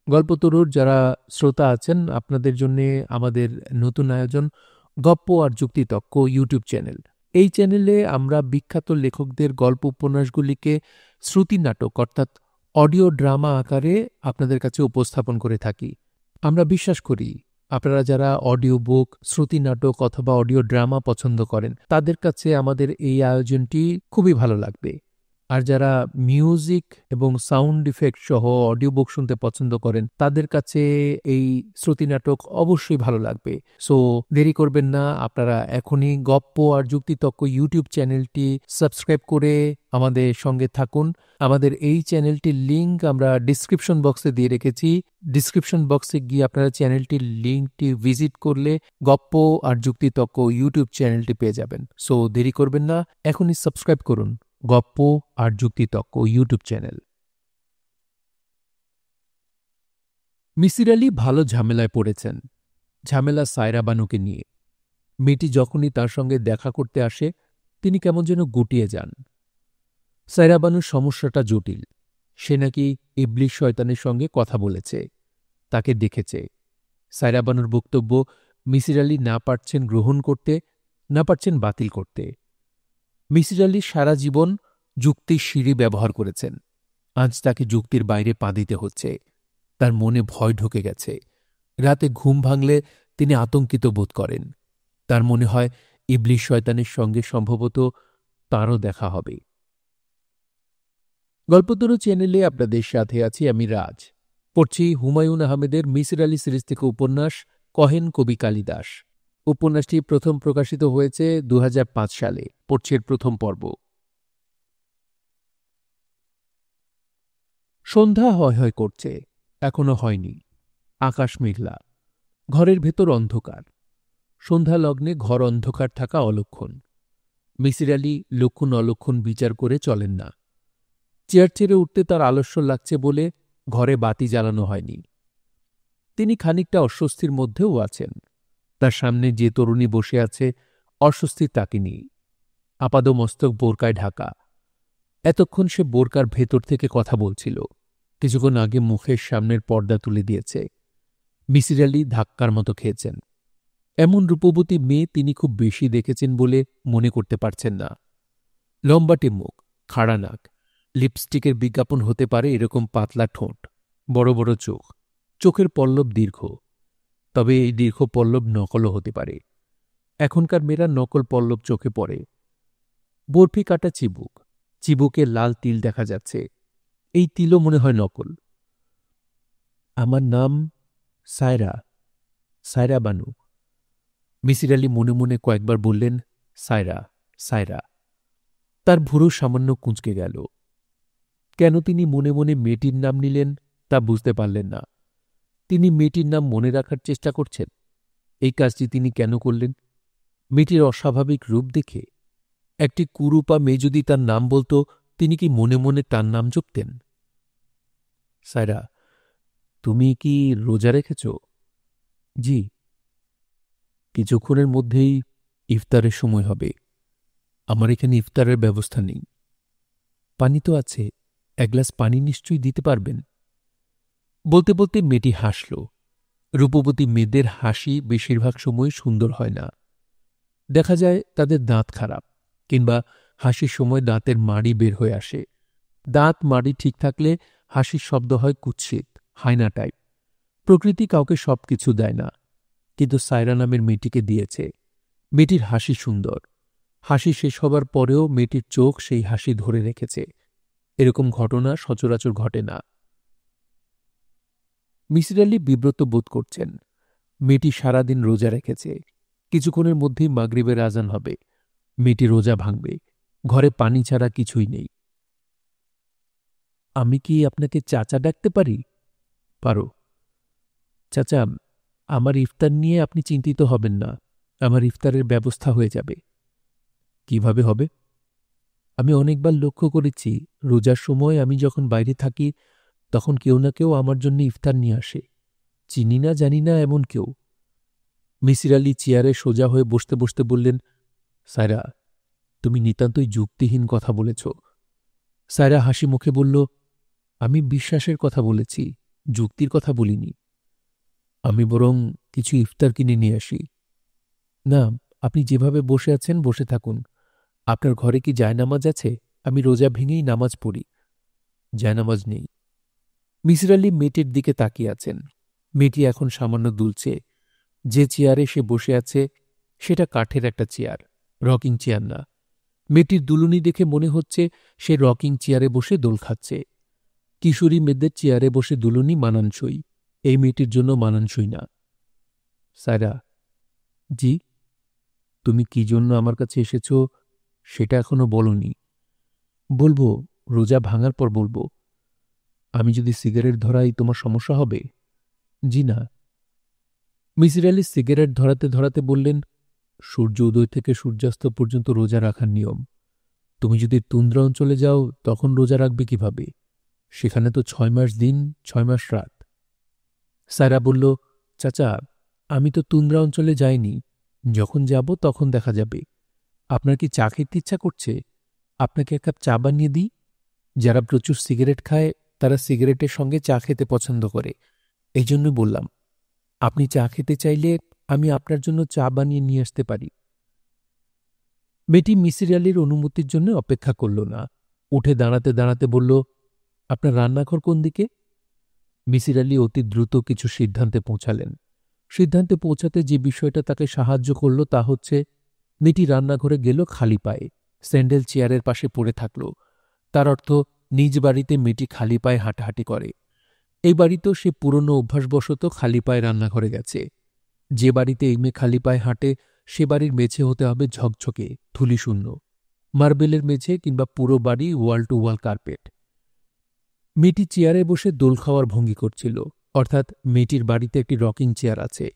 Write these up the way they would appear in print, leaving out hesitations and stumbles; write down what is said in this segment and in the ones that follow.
গল্পতরুর যারা শ্রোতা আছেন আপনাদের জন্য আমাদের নতুন আয়োজন গপ্প আর যুক্তিতক্ক ইউটিউব চ্যানেল। এই চ্যানেলে আমরা বিখ্যাত লেখকদের গল্প উপন্যাসগুলিকে শ্রুতি নাটক অর্থাৎ অডিও ড্রামা আকারে আপনাদের কাছে উপস্থাপন করে থাকি। আমরা বিশ্বাস করি আপনারা যারা অডিও বুক, শ্রুতি নাটক অথবা অডিও ড্রামা পছন্দ করেন তাদের কাছে আমাদের এই আয়োজনটি খুবই ভালো লাগবে। আর যারা মিউজিক এবং সাউন্ড ইফেক্ট সহ অডিও বুক শুনতে পছন্দ করেন তাদের কাছে এই শ্রুতি নাটক অবশ্যই ভালো লাগবে। সো দেরি করবেন না, আপনারা এখনই গপ্প আর যুক্তিতক্ক ইউটিউব চ্যানেলটি সাবস্ক্রাইব করে আমাদের সঙ্গে থাকুন। আমাদের এই চ্যানেলটির লিঙ্ক আমরা ডিসক্রিপশন বক্সে দিয়ে রেখেছি। ডিসক্রিপশন বক্সে গিয়ে আপনারা চ্যানেলটির লিঙ্কটি ভিজিট করলে গপ্প আর যুক্তিতক্ক ইউটিউব চ্যানেলটি পেয়ে যাবেন। সো দেরি করবেন না, এখনই সাবস্ক্রাইব করুন গপ্প আর যুক্তিতক্ক ইউটিউব চ্যানেল। মিসির আলি ভালো ঝামেলায় পড়েছেন। ঝামেলা সায়রা বানুকে নিয়ে। মেয়েটি যখনই তার সঙ্গে দেখা করতে আসে তিনি কেমন যেন গুটিয়ে যান। সায়রা বানুর সমস্যাটা জটিল। সে নাকি ইবলিশ শয়তানের সঙ্গে কথা বলেছে, তাকে দেখেছে। সায়রা বানুর বক্তব্য মিসির আলি না পারছেন গ্রহণ করতে, না পারছেন বাতিল করতে। মিসির আলি সারা জীবন যুক্তির সিঁড়ি ব্যবহার করেছেন। আজ তাকে যুক্তির বাইরে পা দিতে হচ্ছে। তার মনে ভয় ঢুকে গেছে। রাতে ঘুম ভাঙলে তিনি আতঙ্কিত বোধ করেন। তার মনে হয় ইবলিশ শয়তানের সঙ্গে সম্ভবত তাঁরও দেখা হবে। গল্পতরু চ্যানেলে আপনাদের সাথে আছি আমি রাজ। পড়ছি হুমায়ুন আহমেদের মিসির আলি সিরিজ থেকে উপন্যাস কহেন কবি কালিদাস। উপন্যাসটি প্রথম প্রকাশিত হয়েছে ২০০৫ সালে। পড়ছি এর প্রথম পর্ব। সন্ধ্যা হয় হয় করছে, এখনো হয়নি। আকাশ মেঘলা, ঘরের ভেতর অন্ধকার। সন্ধ্যা লগ্নে ঘর অন্ধকার থাকা অলক্ষণ। মিসির আলি লক্ষণ অলক্ষণ বিচার করে চলেন না। চেয়ার ছেড়ে উঠতে তার আলস্য লাগছে বলে ঘরে বাতি জ্বালানো হয়নি। তিনি খানিকটা অস্বস্তির মধ্যেও আছেন। তার সামনে যে তরুণী বসে আছে অস্বস্তির তাকে নেই। আপাদমস্তক বোরকায় ঢাকা। এতক্ষণ সে বোরকার ভেতর থেকে কথা বলছিল। কিছুক্ষণ আগে মুখের সামনের পর্দা তুলে দিয়েছে। মিসির আলি ধাক্কার মতো খেয়েছেন। এমন রূপবতী মেয়ে তিনি খুব বেশি দেখেছেন বলে মনে করতে পারছেন না। লম্বাটে মুখ, খাড়া নাক, লিপস্টিকের বিজ্ঞাপন হতে পারে এরকম পাতলা ঠোঁট, বড় বড় চোখ। চোখের পল্লব দীর্ঘ, তবে এই দীর্ঘ পল্লব নকলও হতে পারে। এখনকার মেয়েরা নকল পল্লব চোখে পড়ে। বরফি কাটা চিবুক, চিবুকে লাল তিল দেখা যাচ্ছে। এই তিলও মনে হয় নকল। আমার নাম সায়রা, সায়রা বানু। মিসির আলি মনে মনে কয়েকবার বললেন সায়রা, সায়রা। তার ভুরু সামান্য কুঁচকে গেল। কেন তিনি মনে মনে মেয়েটির নাম নিলেন তা বুঝতে পারলেন না। তিনি মেয়েটির নাম মনে রাখার চেষ্টা করছেন। এই কাজটি তিনি কেন করলেন? মেয়েটির অস্বাভাবিক রূপ দেখে? একটি কুরূপা মেয়ে যদি তার নাম বলত তিনি কি মনে মনে তার নাম জপতেন? সায়রা, তুমি কি রোজা রেখেছ? জি। কিছুক্ষণের মধ্যেই ইফতারের সময় হবে। আমার এখানে ইফতারের ব্যবস্থা নেই। পানি তো আছে, এক গ্লাস পানি নিশ্চয়ই দিতে পারবেন। বলতে বলতে মেয়েটি হাসল। রূপবতী মেয়েদের হাসি বেশিরভাগ সময় সুন্দর হয় না। দেখা যায় তাদের দাঁত খারাপ, কিংবা হাসির সময় দাঁতের মাড়ি বের হয়ে আসে। দাঁত মাড়ি ঠিক থাকলে হাসির শব্দ হয় কুৎসিত, হায়না টাইপ। প্রকৃতি কাউকে সব কিছু দেয় না, কিন্তু সায়রা নামের মেয়েটিকে দিয়েছে। মেয়েটির হাসি সুন্দর। হাসি শেষ হবার পরেও মেয়েটির চোখ সেই হাসি ধরে রেখেছে। এরকম ঘটনা সচরাচর ঘটে না। মিসির আলি বিব্রত বোধ করছেন। মেয়েটি সারাদিন রোজা রেখেছে। কিছুক্ষণের মধ্যেই মাগরিবের আজান হবে। মেয়েটি রোজা ভাঙবে। ঘরে পানি ছাড়া কিছুই নেই। আমি কি আপনাকে চাচা ডাকতে পারি? পারো। চাচা, আমার ইফতার নিয়ে আপনি চিন্তিত হবেন না। আমার ইফতারের ব্যবস্থা হয়ে যাবে। কিভাবে হবে? আমি অনেকবার লক্ষ্য করেছি, রোজার সময় আমি যখন বাইরে থাকি তখন কেউ না কেউ আমার জন্য ইফতার নিয়ে আসে। চিনি না জানি না এমন কেউ। মিসির আলি চেয়ারে সোজা হয়ে বসতে বসতে বললেন, সায়রা, তুমি নিতান্তই যুক্তিহীন কথা বলেছ। সায়রা হাসি মুখে বলল, আমি বিশ্বাসের কথা বলেছি, যুক্তির কথা বলিনি। আমি বরং কিছু ইফতার কিনে নিয়ে আসি। না, আপনি যেভাবে বসে আছেন বসে থাকুন। আপনার ঘরে কি জায়নামাজ আছে? আমি রোজা ভেঙেই নামাজ পড়ি। জায়নামাজ নেই। মিসির আলি মেয়েটির দিকে তাকিয়ে আছেন। মেয়েটি এখন সামান্য দুলছে। যে চেয়ারে সে বসে আছে সেটা কাঠের একটা চেয়ার, রকিং চেয়ার না। মেয়েটির দুলুনি দেখে মনে হচ্ছে সে রকিং চেয়ারে বসে দোল খাচ্ছে। কিশোরী মেয়েদের চেয়ারে বসে দুলুনি মানানসই, এই মেয়েটির জন্য মানানসই না। সায়রা, জি? তুমি কি জন্য আমার কাছে এসেছ সেটা এখনো বলনি। বলবো, রোজা ভাঙার পর বলবো। আমি যদি সিগারেট ধরাই তোমার সমস্যা হবে? জি না। মিসির আলি সিগারেট ধরাতে ধরাতে বললেন, সূর্য উদয় থেকে সূর্যাস্ত পর্যন্ত রোজা রাখার নিয়ম। তুমি যদি তুন্দ্রা অঞ্চলে যাও তখন রোজা রাখবে কিভাবে? সেখানে তো 6 মাস দিন 6 মাস রাত। সায়রা বলল, চাচা, আমি তো তুন্দ্রা অঞ্চলে যাইনি। যখন যাব তখন দেখা যাবে। আপনার কি চা খেতে ইচ্ছা করছে? আপনাকে এক কাপ চা বানিয়ে দিই। যারা প্রচুর সিগারেট খায় তারা সিগারেটের সঙ্গে চা খেতে পছন্দ করে, এই জন্য বললাম। আপনি চা খেতে চাইলে আমি আপনার জন্য চা বানিয়ে নিয়ে আসতে পারি। মেয়েটি মিসির আলির অনুমতির জন্য অপেক্ষা করল না। উঠে দাঁড়াতে দাঁড়াতে বলল, আপনার রান্নাঘর কোন দিকে? মিসির আলি অতি দ্রুত কিছু সিদ্ধান্তে পৌঁছালেন। সিদ্ধান্তে পৌঁছাতে যে বিষয়টা তাকে সাহায্য করল তা হচ্ছে, মেয়েটি রান্নাঘরে গেল খালি পায়ে, স্যান্ডেল চেয়ারের পাশে পড়ে থাকল। তার অর্থ নিজ বাড়িতে মেয়েটি খালি পায়ে হাঁটাহাঁটি করে। এই বাড়িতেও সে পুরনো অভ্যাসবশত খালি পায়ে রান্নাঘরে গেছে। যে বাড়িতে এই মেয়ে খালি পায়ে হাঁটে সে বাড়ির মেঝে হতে হবে ঝকঝকে, ধুলিশূন্য, মার্বেলের মেঝে কিংবা পুরো বাড়ি ওয়াল টু ওয়াল কার্পেট। মেয়েটি চেয়ারে বসে দোল খাওয়ার ভঙ্গি করছিল, অর্থাৎ মেয়েটির বাড়িতে একটি রকিং চেয়ার আছে।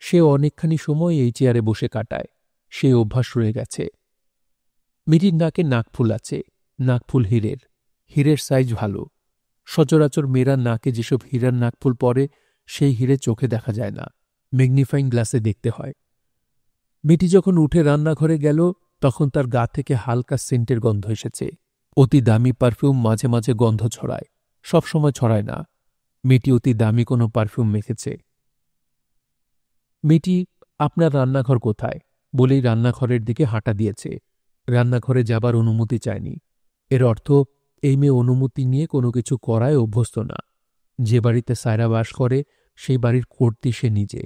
সে অনেকখানি সময় এই চেয়ারে বসে কাটায়, সে অভ্যাস রয়ে গেছে। মেয়েটির নাকে নাকফুল আছে, নাকফুল হীরের, হীরের সাইজ ভালো। সচরাচর মেয়েরা নাকে যেসব হীরার নাকফুল পরে সেই হীরে চোখে দেখা যায় না, ম্যাগনিফাইং গ্লাসে দেখতে হয়। মেয়েটি যখন উঠে রান্নাঘরে গেল তখন তার গা থেকে হালকা সেন্টের গন্ধ এসেছে। অতি দামি পারফিউম মাঝে মাঝে গন্ধ ছড়ায়, সবসময় ছড়ায় না। মেয়েটি অতি দামি কোনো পারফিউম মেখেছে। মেয়েটি, আপনার রান্নাঘর কোথায় বলেই রান্নাঘরের দিকে হাঁটা দিয়েছে। রান্নাঘরে যাবার অনুমতি চায়নি। এর অর্থ এই মেয়ে অনুমতি নিয়ে কোনো কিছু করায় অভ্যস্ত না। যে বাড়িতে সায়রা বাস করে সেই বাড়ির কর্ত্রী সে নিজে।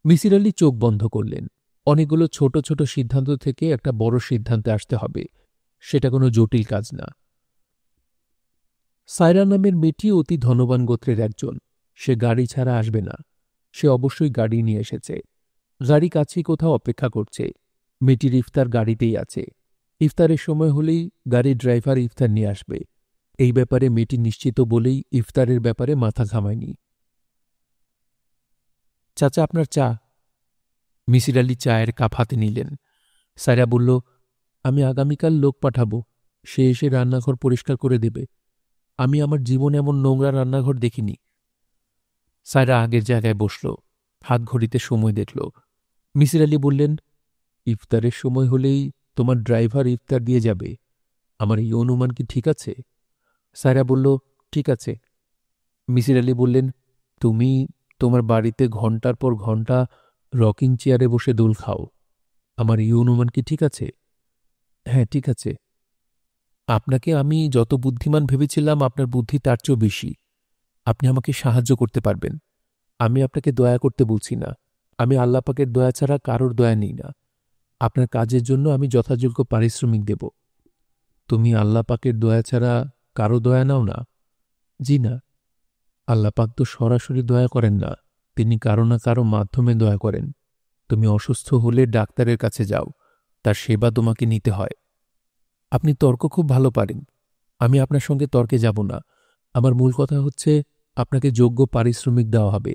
মিসির আলি চোখ বন্ধ করলেন। অনেকগুলো ছোট ছোট সিদ্ধান্ত থেকে একটা বড় সিদ্ধান্তে আসতে হবে, সেটা কোনো জটিল কাজ না। সায়রা নামের মেয়েটি অতি ধনবান গোত্রের একজন। সে গাড়ি ছাড়া আসবে না, সে অবশ্যই গাড়ি নিয়ে এসেছে। গাড়ি কাছেই কোথাও অপেক্ষা করছে। মেয়েটির ইফতার গাড়িতেই আছে। ইফতারের সময় হলেই গাড়ির ড্রাইভার ইফতার নিয়ে আসবে। এই ব্যাপারে মেয়েটি নিশ্চিত বলেই ইফতারের ব্যাপারে মাথা ঘামায়নি। চাচা, আপনার চা। মিসির আলি চায়ের কাপ হাতে নিলেন। সায়রা বলল, আমি আগামীকাল লোক পাঠাবো, সে এসে রান্নাঘর পরিষ্কার করে দেবে। আমি আমার জীবনে এমন নোংরা রান্নাঘর দেখিনি। সায়রা আগের জায়গায় বসল, হাত ঘড়িতে সময় দেখল। মিসির আলি বললেন, ইফতারের সময় হলেই তোমার ড্রাইভার ইফতার দিয়ে যাবে। আমার এই অনুমান কি ঠিক আছে? সায়রা বলল, ঠিক আছে। মিসির আলি বললেন, তুমি তোমার বাড়িতে ঘণ্টার পর ঘণ্টা রকিং চেয়ারে বসে দোল খাও। আমার এই অনুমান কি ঠিক আছে? হ্যাঁ, ঠিক আছে। আপনাকে আমি যত বুদ্ধিমান ভেবেছিলাম আপনার বুদ্ধি তার চেয়েও বেশি। আপনি আমাকে সাহায্য করতে পারবেন। আমি আপনাকে দয়া করতে বলছি না। আমি আল্লাহ পাকের দয়া ছাড়া কারোর দয়া নেই না। আপনার কাজের জন্য আমি যথাযোগ্য পারিশ্রমিক দেব। তুমি আল্লাহ পাকের দয়া ছাড়া কারো দয়া নাও না? জি না। আল্লাহ পাক তো সরাসরি দয়া করেন না, তিনি কারো না কারো মাধ্যমে দয়া করেন। তুমি অসুস্থ হলে ডাক্তারের কাছে যাও, তার সেবা তোমাকে নিতে হয়। আপনি তর্ক খুব ভালো পারেন। আমি আপনার সঙ্গে তর্কে যাব না। আমার মূল কথা হচ্ছে আপনাকে যোগ্য পারিশ্রমিক দেওয়া হবে।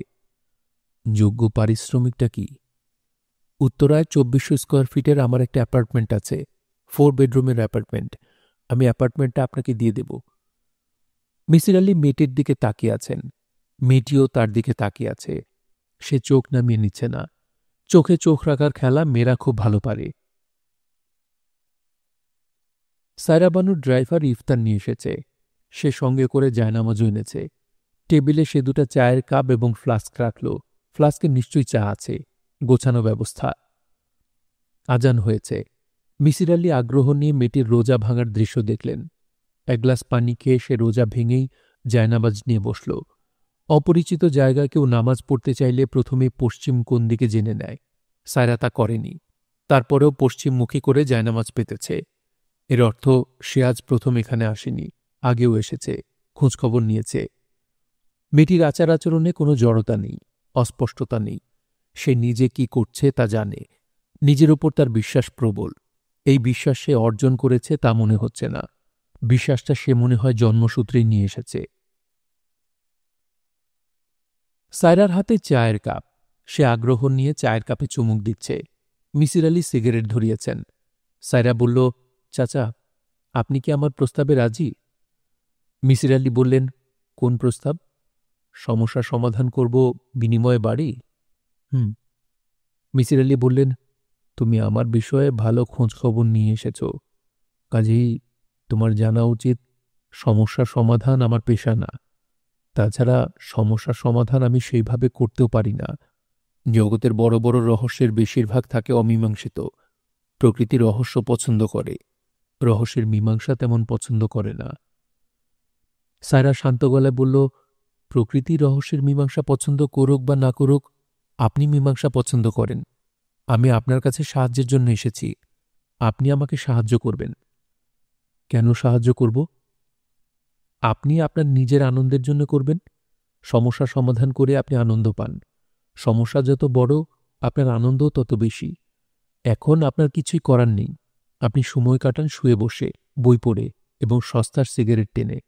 যোগ্য পারিশ্রমিকটা কি? উত্তরায় 2400 স্কোয়ার ফিটের আমার একটা অ্যাপার্টমেন্ট আছে, 4 বেডরুমের অ্যাপার্টমেন্ট। আমি অ্যাপার্টমেন্টটা আপনাকে দিয়ে দেব। মিসির আলি মেয়েটির দিকে তাকিয়ে আছেন। মেয়েটিও তার দিকে তাকিয়ে আছে। সে চোখ নামিয়ে নিচ্ছে না। চোখে চোখ রাখার খেলা মেয়েরা খুব ভালো পারে। সায়রা বানুর ড্রাইভার ইফতার নিয়ে এসেছে। সে সঙ্গে করে জায়নামাজও এনেছে। টেবিলে সে 2টা চায়ের কাপ এবং ফ্লাস্ক রাখল। ফ্লাস্কে নিশ্চয়ই চা আছে, গোছানো ব্যবস্থা। আজান হয়েছে। মিসির আলি আগ্রহ নিয়ে মেয়েটির রোজা ভাঙার দৃশ্য দেখলেন। এক গ্লাস পানি খেয়ে সে রোজা ভেঙেই জায়নামাজ নিয়ে বসল। অপরিচিত জায়গায় কেউ নামাজ পড়তে চাইলে প্রথমে পশ্চিম কোন দিকে জেনে নেয়। সায়রা তা করেনি। তারপরেও পশ্চিমমুখী করে জায়নামাজ পেতেছে। এর অর্থ সে আজ প্রথম এখানে আসেনি, আগেও এসেছে, খোঁজখবর নিয়েছে। মেয়েটির আচার আচরণে কোনো জড়তা নেই, অস্পষ্টতা নেই। সে নিজে কি করছে তা জানে। নিজের উপর তার বিশ্বাস প্রবল। এই বিশ্বাস সে অর্জন করেছে তা মনে হচ্ছে না। বিশ্বাসটা সে মনে হয় জন্মসূত্রেই নিয়ে এসেছে। সায়রার হাতে চায়ের কাপ। সে আগ্রহ নিয়ে চায়ের কাপে চুমুক দিচ্ছে। মিসির আলি সিগারেট ধরিয়েছেন। সায়রা বলল, চাচা, আপনি কি আমার প্রস্তাবে রাজি? মিসির আলি বললেন, কোন প্রস্তাব? সমস্যার সমাধান করব, বিনিময়ে বাড়ি? হুম। মিসির আলি বললেন, তুমি আমার বিষয়ে ভালো খোঁজখবর নিয়ে এসেছ, কাজেই তোমার জানা উচিত সমস্যার সমাধান আমার পেশা না। তাছাড়া সমস্যার সমাধান আমি সেইভাবে করতেও পারি না। জগতের বড় বড় রহস্যের বেশিরভাগ থাকে অমীমাংসিত। প্রকৃতি রহস্য পছন্দ করে, রহস্যের মীমাংসা তেমন পছন্দ করে না। সায়রা শান্ত গলায় বলল, প্রকৃতি রহস্যের মীমাংসা পছন্দ করুক বা না করুক, আপনি মীমাংসা পছন্দ করেন। আমি আপনার কাছে সাহায্যের জন্য এসেছি। আপনি আমাকে সাহায্য করবেন। কেন সাহায্য করব? আপনি আপনার নিজের আনন্দের জন্য করবেন। সমস্যা সমাধান করে আপনি আনন্দ পান। সমস্যা যত বড়, আপনার আনন্দও তত বেশি। এখন আপনার কিছুই করার নেই। আপনি সময় কাটান শুয়ে বসে, বই পড়ে এবং সস্তার সিগারেট টেনে।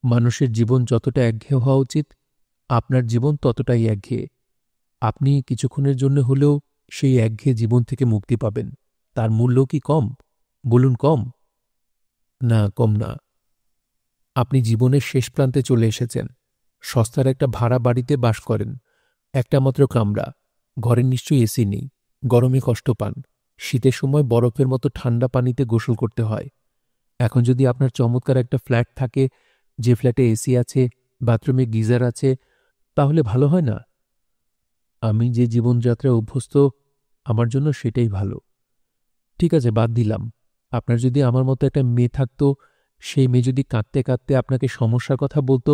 মানুষের জীবন যতটা একঘেয়ে হওয়া উচিত, আপনার জীবন ততটাই একঘেয়ে। আপনি কিছুক্ষণের জন্য হলেও সেই একঘেয়ে জীবন থেকে মুক্তি পাবেন। তার মূল্য কি কম? বলুন, কম? না, কম না। আপনি জীবনের শেষ প্রান্তে চলে এসেছেন। সস্তার একটা ভাড়া বাড়িতে বাস করেন, একটা মাত্র কামরা। ঘরে নিশ্চয়ই এসি নেই, গরমে কষ্ট পান। শীতের সময় বরফের মতো ঠান্ডা পানিতে গোসল করতে হয়। এখন যদি আপনার চমৎকার একটা ফ্ল্যাট থাকে, যে ফ্ল্যাটে এসি আছে, বাথরুমে গিজার আছে, তাহলে ভালো হয় না? আমি যে জীবনযাত্রায় অভ্যস্ত, আমার জন্য সেটাই ভালো। ঠিক আছে, বাদ দিলাম। আপনার যদি আমার মতো একটা মেয়ে থাকত, সেই মেয়ে যদি কাঁদতে কাঁদতে আপনাকে সমস্যার কথা বলতো,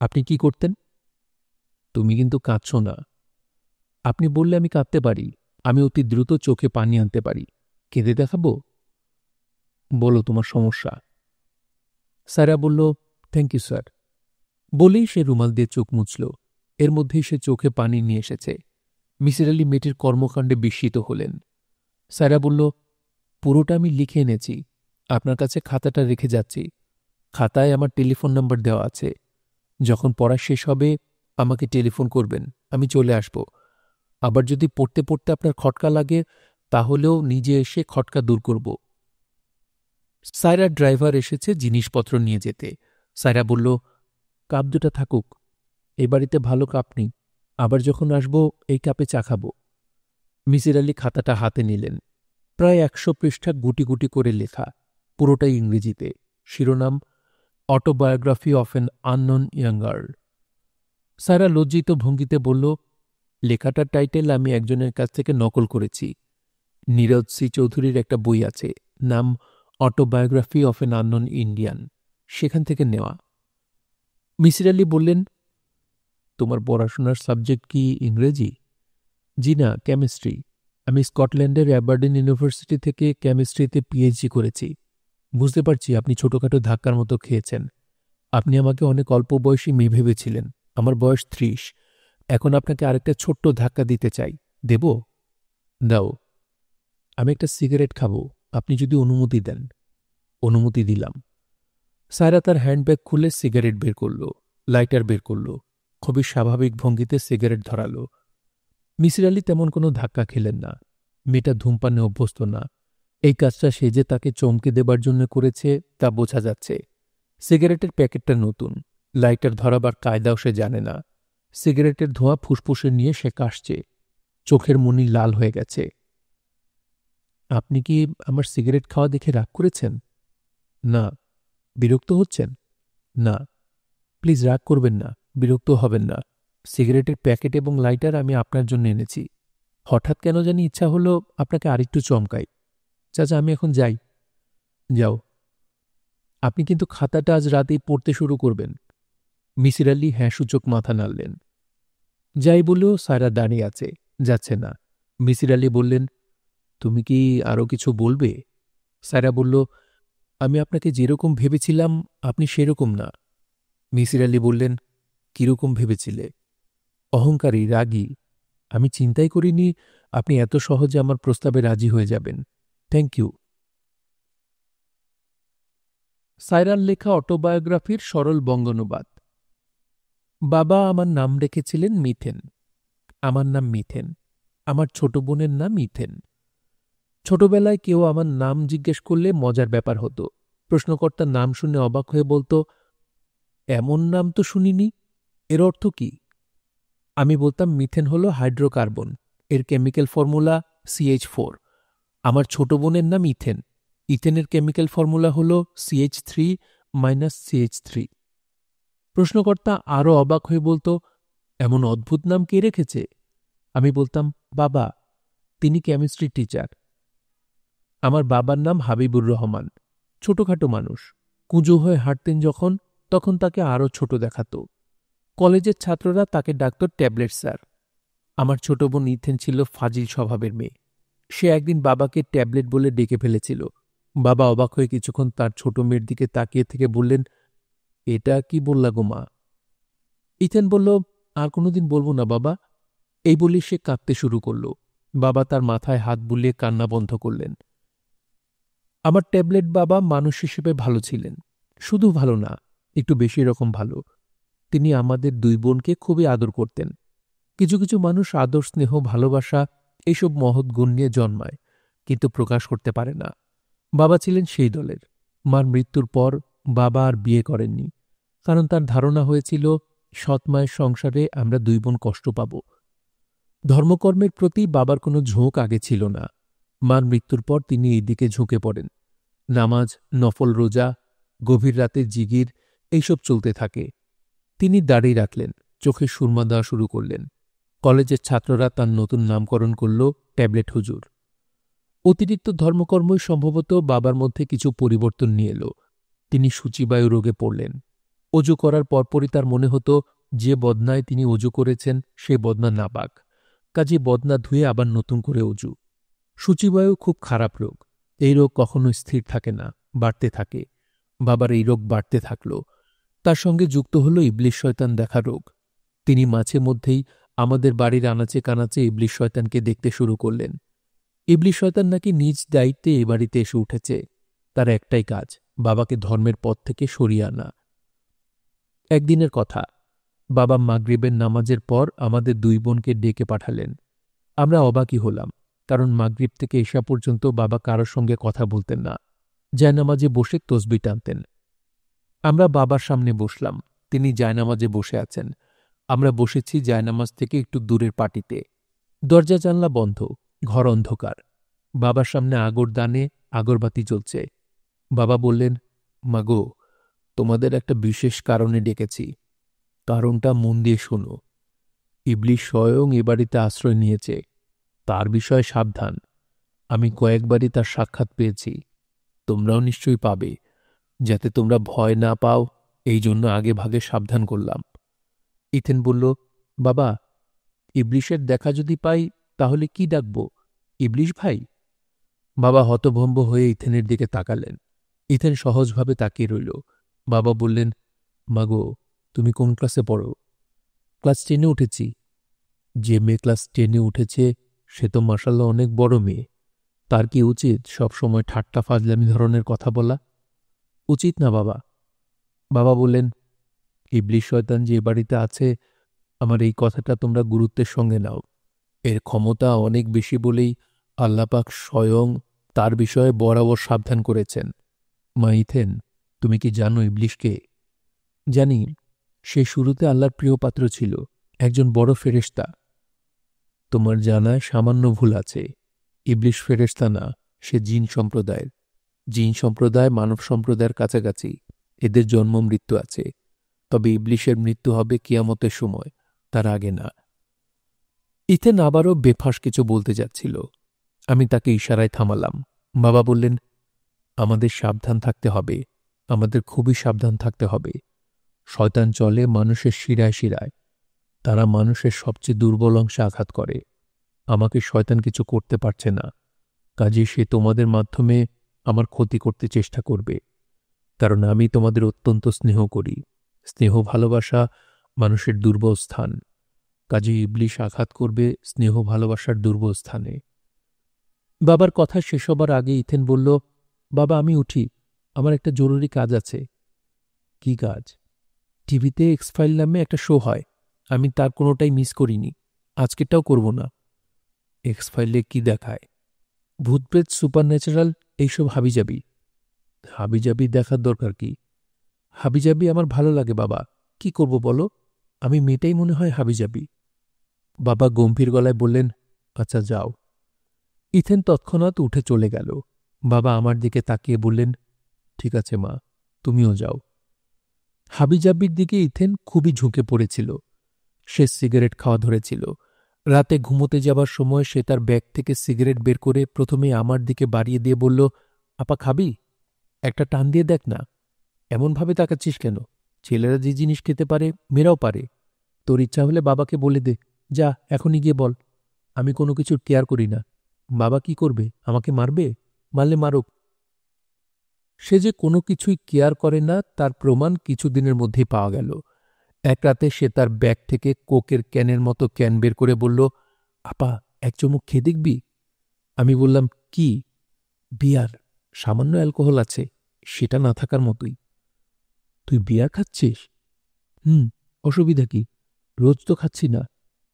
আপনি কি করতেন? তুমি কিন্তু কাঁদছ না। আপনি বললে আমি কাঁদতে পারি। আমি অতি দ্রুত চোখে পানি আনতে পারি। কেঁদে দেখাবো? বলো তোমার সমস্যা। সায়রা বলল, থ্যাংক ইউ স্যার। বলেই সে রুমাল দিয়ে চোখ মুছল। এর মধ্যেই সে চোখে পানি নিয়ে এসেছে। মিসির আলি মেয়েটির কর্মকাণ্ডে বিস্মিত হলেন। সায়রা বলল, পুরোটা আমি লিখে এনেছি। আপনার কাছে খাতাটা রেখে যাচ্ছি। খাতায় আমার টেলিফোন নাম্বার দেওয়া আছে। যখন পড়া শেষ হবে আমাকে টেলিফোন করবেন, আমি চলে আসব। আবার যদি পড়তে পড়তে আপনার খটকা লাগে, তাহলেও নিজে এসে খটকা দূর করব। সায়রার ড্রাইভার এসেছে জিনিসপত্র নিয়ে যেতে। সায়রা বলল, কাপ 2টা থাকুক। এ বাড়িতে ভালো কাপ নেই। আবার যখন আসব এই কাপে চা খাব। মিসির আলি খাতাটা হাতে নিলেন। প্রায় 100 পৃষ্ঠা গুটি গুটি করে লেখা, পুরোটাই ইংরেজিতে। শিরোনাম, autobiography of an unknown young girl. Saira লজ্জিত ভঙ্গিতে বলল, লেখাটার টাইটেল আমি একজনের কাছ থেকে নকল করেছি। নীরজ সি চৌধুরীর একটা বই আছে, নাম autobiography of an unknown Indian, সেখান থেকে নেওয়া। মিসির আলি বললেন, তোমার পড়াশোনার সাবজেক্ট কি ইংরেজি? জি না, কেমিস্ট্রি। আমি স্কটল্যান্ডের অ্যাবারডিন ইউনিভার্সিটি থেকে কেমিস্ট্রিতে পিএইচডি করেছি। বুঝতে পারছি আপনি ছোটখাটো ধাক্কার মতো খেয়েছেন। আপনি আমাকে অনেক অল্প বয়সী মেয়ে ভেবেছিলেন। আমার বয়স 30। এখন আপনাকে আরেকটা ছোট্ট ধাক্কা দিতে চাই। দেব? দাও। আমি একটা সিগারেট খাবো, আপনি যদি অনুমতি দেন। অনুমতি দিলাম। সায়রা তার হ্যান্ডব্যাগ খুলে সিগারেট বের করল, লাইটার বের করল। খুবই স্বাভাবিক ভঙ্গিতে সিগারেট ধরালো। মিসির আলি তেমন কোনো ধাক্কা খেলেন না। মেয়েটা ধূমপানে অভ্যস্ত না। এই কাজটা সে যে তাকে চমকে দেবার জন্য করেছে তা বোঝা যাচ্ছে। সিগারেটের প্যাকেটটা নতুন, লাইটার ধরাবার কায়দাও সে জানে না। সিগারেটের ধোঁয়া ফুসফুসে নিয়ে সে কাশছে। চোখের মনি লাল হয়ে গেছে। আপনি কি আমার সিগারেট খাওয়া দেখে রাগ করেছেন? না। বিরক্ত হচ্ছেন? না। প্লিজ রাগ করবেন না, বিরক্ত হবেন না। সিগারেটের প্যাকেট এবং লাইটার আমি আপনার জন্য এনেছি। হঠাৎ কেন জানি ইচ্ছা হলো আপনাকে আরেকটু চমকাই। চাচা, আমি এখন যাই। যাও। আপনি কিন্তু খাতাটা আজ রাতেই পড়তে শুরু করবেন। মিসির আলি হ্যাঁ সূচক মাথা নাড়লেন। যাই বলেও সায়রা দাঁড়িয়ে আছে, যাচ্ছে না। মিসির আলি বললেন, তুমি কি আরও কিছু বলবে? সায়রা বলল, আমি আপনাকে যেরকম ভেবেছিলাম আপনি সেরকম না। মিসির আলি বললেন, কিরকম ভেবেছিলে? অহংকারী, রাগী। আমি চিন্তাই করিনি আপনি এত সহজে আমার প্রস্তাবে রাজি হয়ে যাবেন। Thank you. সায়রার লেখা অটোবায়োগ্রাফির সরল বঙ্গানুবাদ। বাবা আমার নাম রেখেছিলেন মিথেন। আমার নাম মিথেন। আমার ছোট বোনের নাম ইথেন। ছোটবেলায় কেউ আমার নাম জিজ্ঞেস করলে মজার ব্যাপার হতো। প্রশ্নকর্তার নাম শুনে অবাক হয়ে বলতো, এমন নাম তো শুনিনি, এর অর্থ কি? আমি বলতাম, মিথেন হল হাইড্রোকার্বন, এর কেমিক্যাল ফর্মুলা CH4। আমার ছোট বোনের নাম ইথেন। ইথেনের কেমিক্যাল ফর্মুলা হল CH3-CH3। প্রশ্নকর্তা আরও অবাক হয়ে বলতো, এমন অদ্ভুত নাম কে রেখেছে? আমি বলতাম, বাবা, তিনি কেমিস্ট্রি টিচার। আমার বাবার নাম হাবিবুর রহমান। ছোটখাটো মানুষ। কুঁজো হয়ে হাঁটতেন যখন, তখন তাকে আরও ছোট দেখাত। কলেজের ছাত্ররা তাকে ডাকত ট্যাবলেট স্যার। আমার ছোট বোন ইথেন ছিল ফাজিল স্বভাবের মেয়ে। সে একদিন বাবাকে ট্যাবলেট বলে ডেকে ফেলেছিল। বাবা অবাক হয়ে কিছুক্ষণ তার ছোট মেয়ের দিকে তাকিয়ে থেকে বললেন, এটা কি বললা গো মা? ইথেন বলল, আর কোনোদিন বলবো না বাবা। এই বলে সে কাঁদতে শুরু করল। বাবা তার মাথায় হাত বুলিয়ে কান্না বন্ধ করলেন। আমার ট্যাবলেট বাবা মানুষ হিসেবে ভালো ছিলেন। শুধু ভালো না, একটু বেশি রকম ভালো। তিনি আমাদের দুই বোনকে খুবই আদর করতেন। কিছু কিছু মানুষ আদর, স্নেহ, ভালোবাসা এইসব মহৎ গুণ নিয়ে জন্মায়, কিন্তু প্রকাশ করতে পারে না। বাবা ছিলেন সেই দলের। মার মৃত্যুর পর বাবা আর বিয়ে করেননি, কারণ তার ধারণা হয়েছিল সৎ মায়ের সংসারে আমরা দুই বোন কষ্ট পাব। ধর্মকর্মের প্রতি বাবার কোনো ঝোঁক আগে ছিল না। মার মৃত্যুর পর তিনি এই দিকে ঝুঁকে পড়েন। নামাজ, নফল রোজা, গভীর রাতে জিগির এইসব চলতে থাকে। তিনি দাড়ি রাখলেন, চোখে সুরমা দেওয়া শুরু করলেন। কলেজের ছাত্ররা তার নতুন নামকরণ করল ট্যাবলেট হুজুর। অতিরিক্ত ধর্মকর্মই সম্ভবত বাবার মধ্যে কিছু পরিবর্তন নিয়ে এলো। তিনি সূচিবায়ু রোগে পড়লেন। অজু করার পরপরই তার মনে হতো যে বদনায় তিনি অজু করেছেন সে বদনা নাপাক, কাজে বদনা ধুয়ে আবার নতুন করে অজু। সূচিবায়ু খুব খারাপ রোগ। এই রোগ কখনো স্থির থাকে না, বাড়তে থাকে। বাবার এই রোগ বাড়তে থাকল। তার সঙ্গে যুক্ত হল ইবলিশ শয়তান দেখা রোগ। তিনি মাঝে মধ্যেই আমাদের বাড়ির আনাচে কানাচে ইবলিশ শয়তানকে দেখতে শুরু করলেন। ইবলিশ শয়তান নাকি নিজ দায়িত্বে এ বাড়িতে এসে উঠেছে। তার একটাই কাজ, বাবাকে ধর্মের পথ থেকে সরিয়ে আনা। একদিনের কথা, বাবা মাগরিবের নামাজের পর আমাদের দুই বোনকে ডেকে পাঠালেন। আমরা অবাকই হলাম, কারণ মাগরিব থেকে এশা পর্যন্ত বাবা কারোর সঙ্গে কথা বলতেন না। জায়নামাজে বসে তসবিহ টানতেন। আমরা বাবার সামনে বসলাম, তিনি জায়নামাজে বসে আছেন। আমরা বসেছি জায়নামাজ থেকে একটু দূরের পাটিতে। দরজা জানলা বন্ধ, ঘর অন্ধকার। বাবার সামনে আগরদানে আগরবাতি জ্বলছে। বাবা বললেন, মাগো, তোমাদের একটা বিশেষ কারণে ডেকেছি। কারণটা মন দিয়ে শোনো। ইবলিশ স্বয়ং এ বাড়িতে আশ্রয় নিয়েছে। তার বিষয়ে সাবধান। আমি কয়েকবারই তার সাক্ষাৎ পেয়েছি। তোমরাও নিশ্চয়ই পাবে। যাতে তোমরা ভয় না পাও, এই জন্য আগে ভাগে সাবধান করলাম। ইথেন বলল, বাবা, ইবলিশের দেখা যদি পাই তাহলে কি ডাকব? ইবলিশ ভাই? বাবা হতভম্ব হয়ে ইথেনের দিকে তাকালেন। ইথেন সহজভাবে তাকিয়ে রইল। বাবা বললেন, মাগো, তুমি কোন ক্লাসে পড়ো? ক্লাস 10-এ উঠেছি। যে মেয়ে ক্লাস 10-এ উঠেছে সে তো মাশাআল্লাহ অনেক বড় মেয়ে। তার কি উচিত সবসময় ঠাট্টা ফাজলামি ধরনের কথা বলা? উচিত না বাবা। বাবা বললেন, ইবলিশ শয়তান যে বাড়িতে আছে, আমার এই কথাটা তোমরা গুরুত্বের সঙ্গে নাও। এর ক্ষমতা অনেক বেশি বলেই আল্লাহ পাক স্বয়ং তার বিষয়ে বরাবর সাবধান করেছেন। মা ইথেন, তুমি কি জানো ইবলিশকে? জানি। সে শুরুতে আল্লাহর প্রিয় পাত্র ছিল, একজন বড় ফেরেশতা। তোমার জানায় সামান্য ভুল আছে। ইবলিশ ফেরেশতা না, সে জিন সম্প্রদায়ের। জিন সম্প্রদায় মানব সম্প্রদায়ের কাছাকাছি। এদের জন্ম মৃত্যু আছে, তবে ইবলিশের মৃত্যু হবে কিয়ামতের সময়, তার আগে না। ইথেন আবারও বেফাঁস কিছু বলতে যাচ্ছিল। আমি তাকে ইশারায় থামালাম। বাবা বললেন, আমাদের সাবধান থাকতে হবে, আমাদের খুবই সাবধান থাকতে হবে। শয়তান চলে মানুষের শিরায় শিরায়, তারা মানুষের সবচেয়ে দুর্বল অংশে আঘাত করে। আমাকে শয়তান কিছু করতে পারছে না, কাজেই সে তোমাদের মাধ্যমে আমার ক্ষতি করতে চেষ্টা করবে, কারণ আমি তোমাদের অত্যন্ত স্নেহ করি। স্নেহ ভালোবাসা মানুষের দুর্বল স্থান, কাজেই ইবলিশ আঘাত করবে স্নেহ ভালোবাসার দুর্বল স্থানে। বাবার কথা শেষ হবার আগে ইথেন বলল, বাবা আমি উঠি, আমার একটা জরুরি কাজ আছে। কি কাজ? টিভিতে এক্স ফাইল নামে একটা শো হয়, আমি তার কোনোটাই মিস করিনি, আজকেরটাও করব না। এক্স ফাইলে কি দেখায়? ভূতপ্রেত, সুপারন্যাচারাল, এইসব হাবিজাবি। হাবিজাবি দেখার দরকার কি? হাবিজাবি আমার ভালো লাগে বাবা, কি করব বলো, আমি মেয়েটাই মনে হয় হাবিজাবি। বাবা গম্ভীর গলায় বললেন, আচ্ছা যাও। ইথেন তৎক্ষণাৎ উঠে চলে গেল। বাবা আমার দিকে তাকিয়ে বললেন, ঠিক আছে মা, তুমিও যাও। হাবিজাবির দিকে ইথেন খুবই ঝুঁকে পড়েছিল। সে সিগারেট খাওয়া ধরেছিল। রাতে ঘুমোতে যাবার সময় সে তার ব্যাগ থেকে সিগারেট বের করে প্রথমে আমার দিকে বাড়িয়ে দিয়ে বলল, আপা খাবি? একটা টান দিয়ে দেখ না। এমনভাবে তাকাচ্ছিস কেন? ছেলেরা যে জিনিস খেতে পারে মেয়েরাও পারে। তোর ইচ্ছা হলে বাবাকে বলে দে, যা এখনই গিয়ে বল। আমি কোনো কিছুর কেয়ার করি না। বাবা কি করবে? আমাকে মারবে? মারলে মারুক। সে যে কোনো কিছুই কেয়ার করে না তার প্রমাণ কিছুদিনের মধ্যেই পাওয়া গেল। এক রাতে সে তার ব্যাগ থেকে কোকের ক্যানের মতো ক্যান বের করে বলল, আপা এক চুমুক খেয়ে দেখবি? আমি বললাম, কি? বিয়ার, সামান্য অ্যালকোহল আছে, সেটা না থাকার মতোই। তুই বিয়ার খাচ্ছিস? অসুবিধা কি? রোজ তো খাচ্ছি না,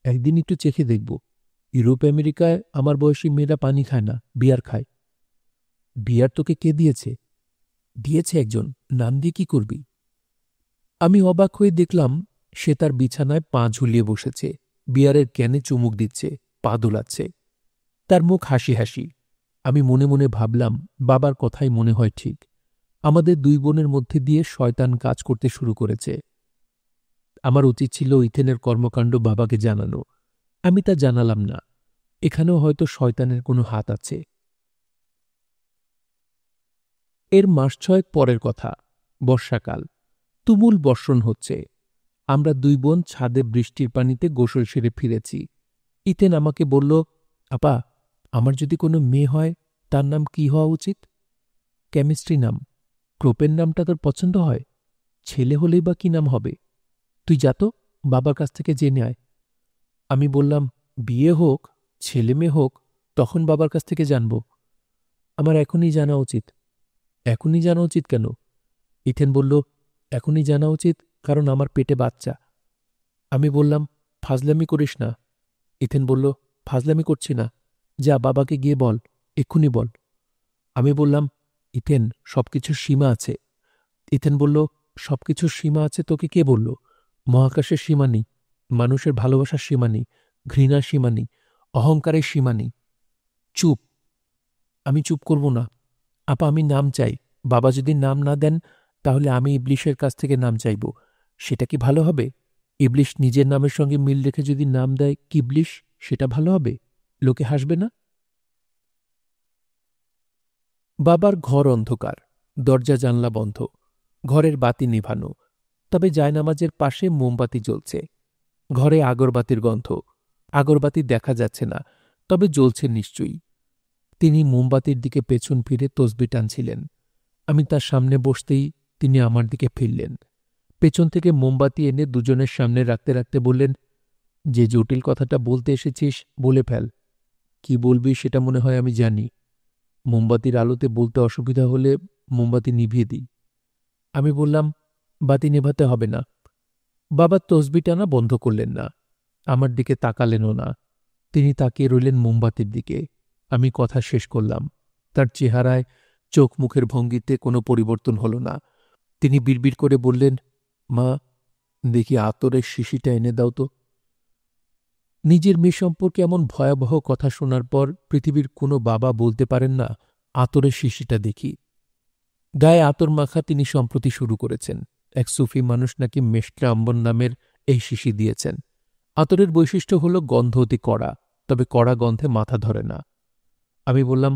একদিন একটু চেখে দেখব। ইউরোপ আমেরিকায় আমার বয়সী মেয়েরা পানি খায় না, বিয়ার খায়। বিয়ার তোকে কে দিয়েছে? দিয়েছে একজন, নাম দিয়ে কি করবি? আমি অবাক হয়ে দেখলাম সে তার বিছানায় পা ঝুলিয়ে বসেছে, বিয়ারের ক্যানে চুমুক দিচ্ছে, পা দোলাচ্ছে। তার মুখ হাসি হাসি। আমি মনে মনে ভাবলাম, বাবার কথাই মনে হয় ঠিক। আমাদের দুই বোনের মধ্যে দিয়ে শয়তান কাজ করতে শুরু করেছে। আমার উচিত ছিল ইথেনের কর্মকাণ্ড বাবাকে জানানো। আমি তা জানালাম না। এখানেও হয়তো শয়তানের কোনো হাত আছে। এর মাস ছয়েক পরের কথা, বর্ষাকাল। তুমুল বর্ষণ হচ্ছে। আমরা দুই বোন ছাদে বৃষ্টির পানিতে গোসল সেরে ফিরেছি। ইথেন আমাকে বলল, আপা আমার যদি কোনো মেয়ে হয় তার নাম কি হওয়া উচিত? কেমিস্ট্রি নাম। ক্রোপের নামটা তোর পছন্দ হয়? ছেলে হলেই বা কি নাম হবে? তুই যা তো, বাবার কাছ থেকে জেনে আয়। আমি বললাম, বিয়ে হোক, ছেলে মেয়ে হোক, তখন বাবার কাছ থেকে জানব। আমার এখনই জানা উচিত। এখনই জানা উচিত কেন? ইথেন বলল, এখনই জানা উচিত কারণ আমার পেটে বাচ্চা। আমি বললাম, ফাজলামি করিস না। ইথেন বলল, ফাজলামি করছি না, যা বাবাকে গিয়ে বল, এক্ষুনি বল। আমি বললাম, ইথেন সবকিছুর সীমা আছে। ইথেন বলল, সবকিছুর সীমা আছে তোকে কে বলল? মহাকাশের সীমা নেই, মানুষের ভালোবাসার সীমা নেই, ঘৃণার সীমা নেই, অহংকারের সীমা নেই। চুপ। আমি চুপ করব না। আপা আমি নাম চাই। বাবা যদি নাম না দেন তাহলে আমি ইবলিশের কাছ থেকে নাম চাইব। সেটা কি ভালো হবে? ইবলিশ নিজের নামের সঙ্গে মিল রেখে যদি নাম দেয় কিবলিশ, সেটা ভালো হবে? লোকে হাসবে না? বাবার ঘর অন্ধকার, দরজা জানলা বন্ধ, ঘরের বাতি নিভানো, তবে জায়নামাজের পাশে মোমবাতি জ্বলছে। ঘরে আগরবাতির গন্ধ। আগরবাতি দেখা যাচ্ছে না, তবে জ্বলছে নিশ্চয়ই। তিনি মোমবাতির দিকে পেছন ফিরে তসবি টানছিলেন। আমি তার সামনে বসতেই তিনি আমার দিকে ফিরলেন। পেছন থেকে মোমবাতি এনে দুজনের সামনে রাখতে রাখতে বললেন, যে জটিল কথাটা বলতে এসেছিস বলে ফেল। কি বলবি সেটা মনে হয় আমি জানি। মোমবাতির আলোতে বলতে অসুবিধা হলে মোমবাতি নিভিয়ে দিই। আমি বললাম, বাতি নেভাতে হবে না। বাবা তসবি টানা বন্ধ করলেন না, আমার দিকে তাকালেনও না। তিনি তাকিয়ে রইলেন মোমবাতির দিকে। আমি কথা শেষ করলাম। তার চেহারায়, চোখ মুখের ভঙ্গিতে কোনো পরিবর্তন হল না। তিনি বিড়বিড় করে বললেন, মা দেখি আতরের শিশিটা এনে দাও তো। নিজের মেয়ে সম্পর্কে এমন ভয়াবহ কথা শোনার পর পৃথিবীর কোনো বাবা বলতে পারেন না, আতরের শিশিটা দেখি। গায়ে আতর মাখা তিনি সম্প্রতি শুরু করেছেন। এক সুফি মানুষ নাকি মেশকে আম্বর নামের এই শিশি দিয়েছেন। আতরের বৈশিষ্ট্য হল গন্ধ অতি কড়া, তবে কড়া গন্ধে মাথা ধরে না। আমি বললাম,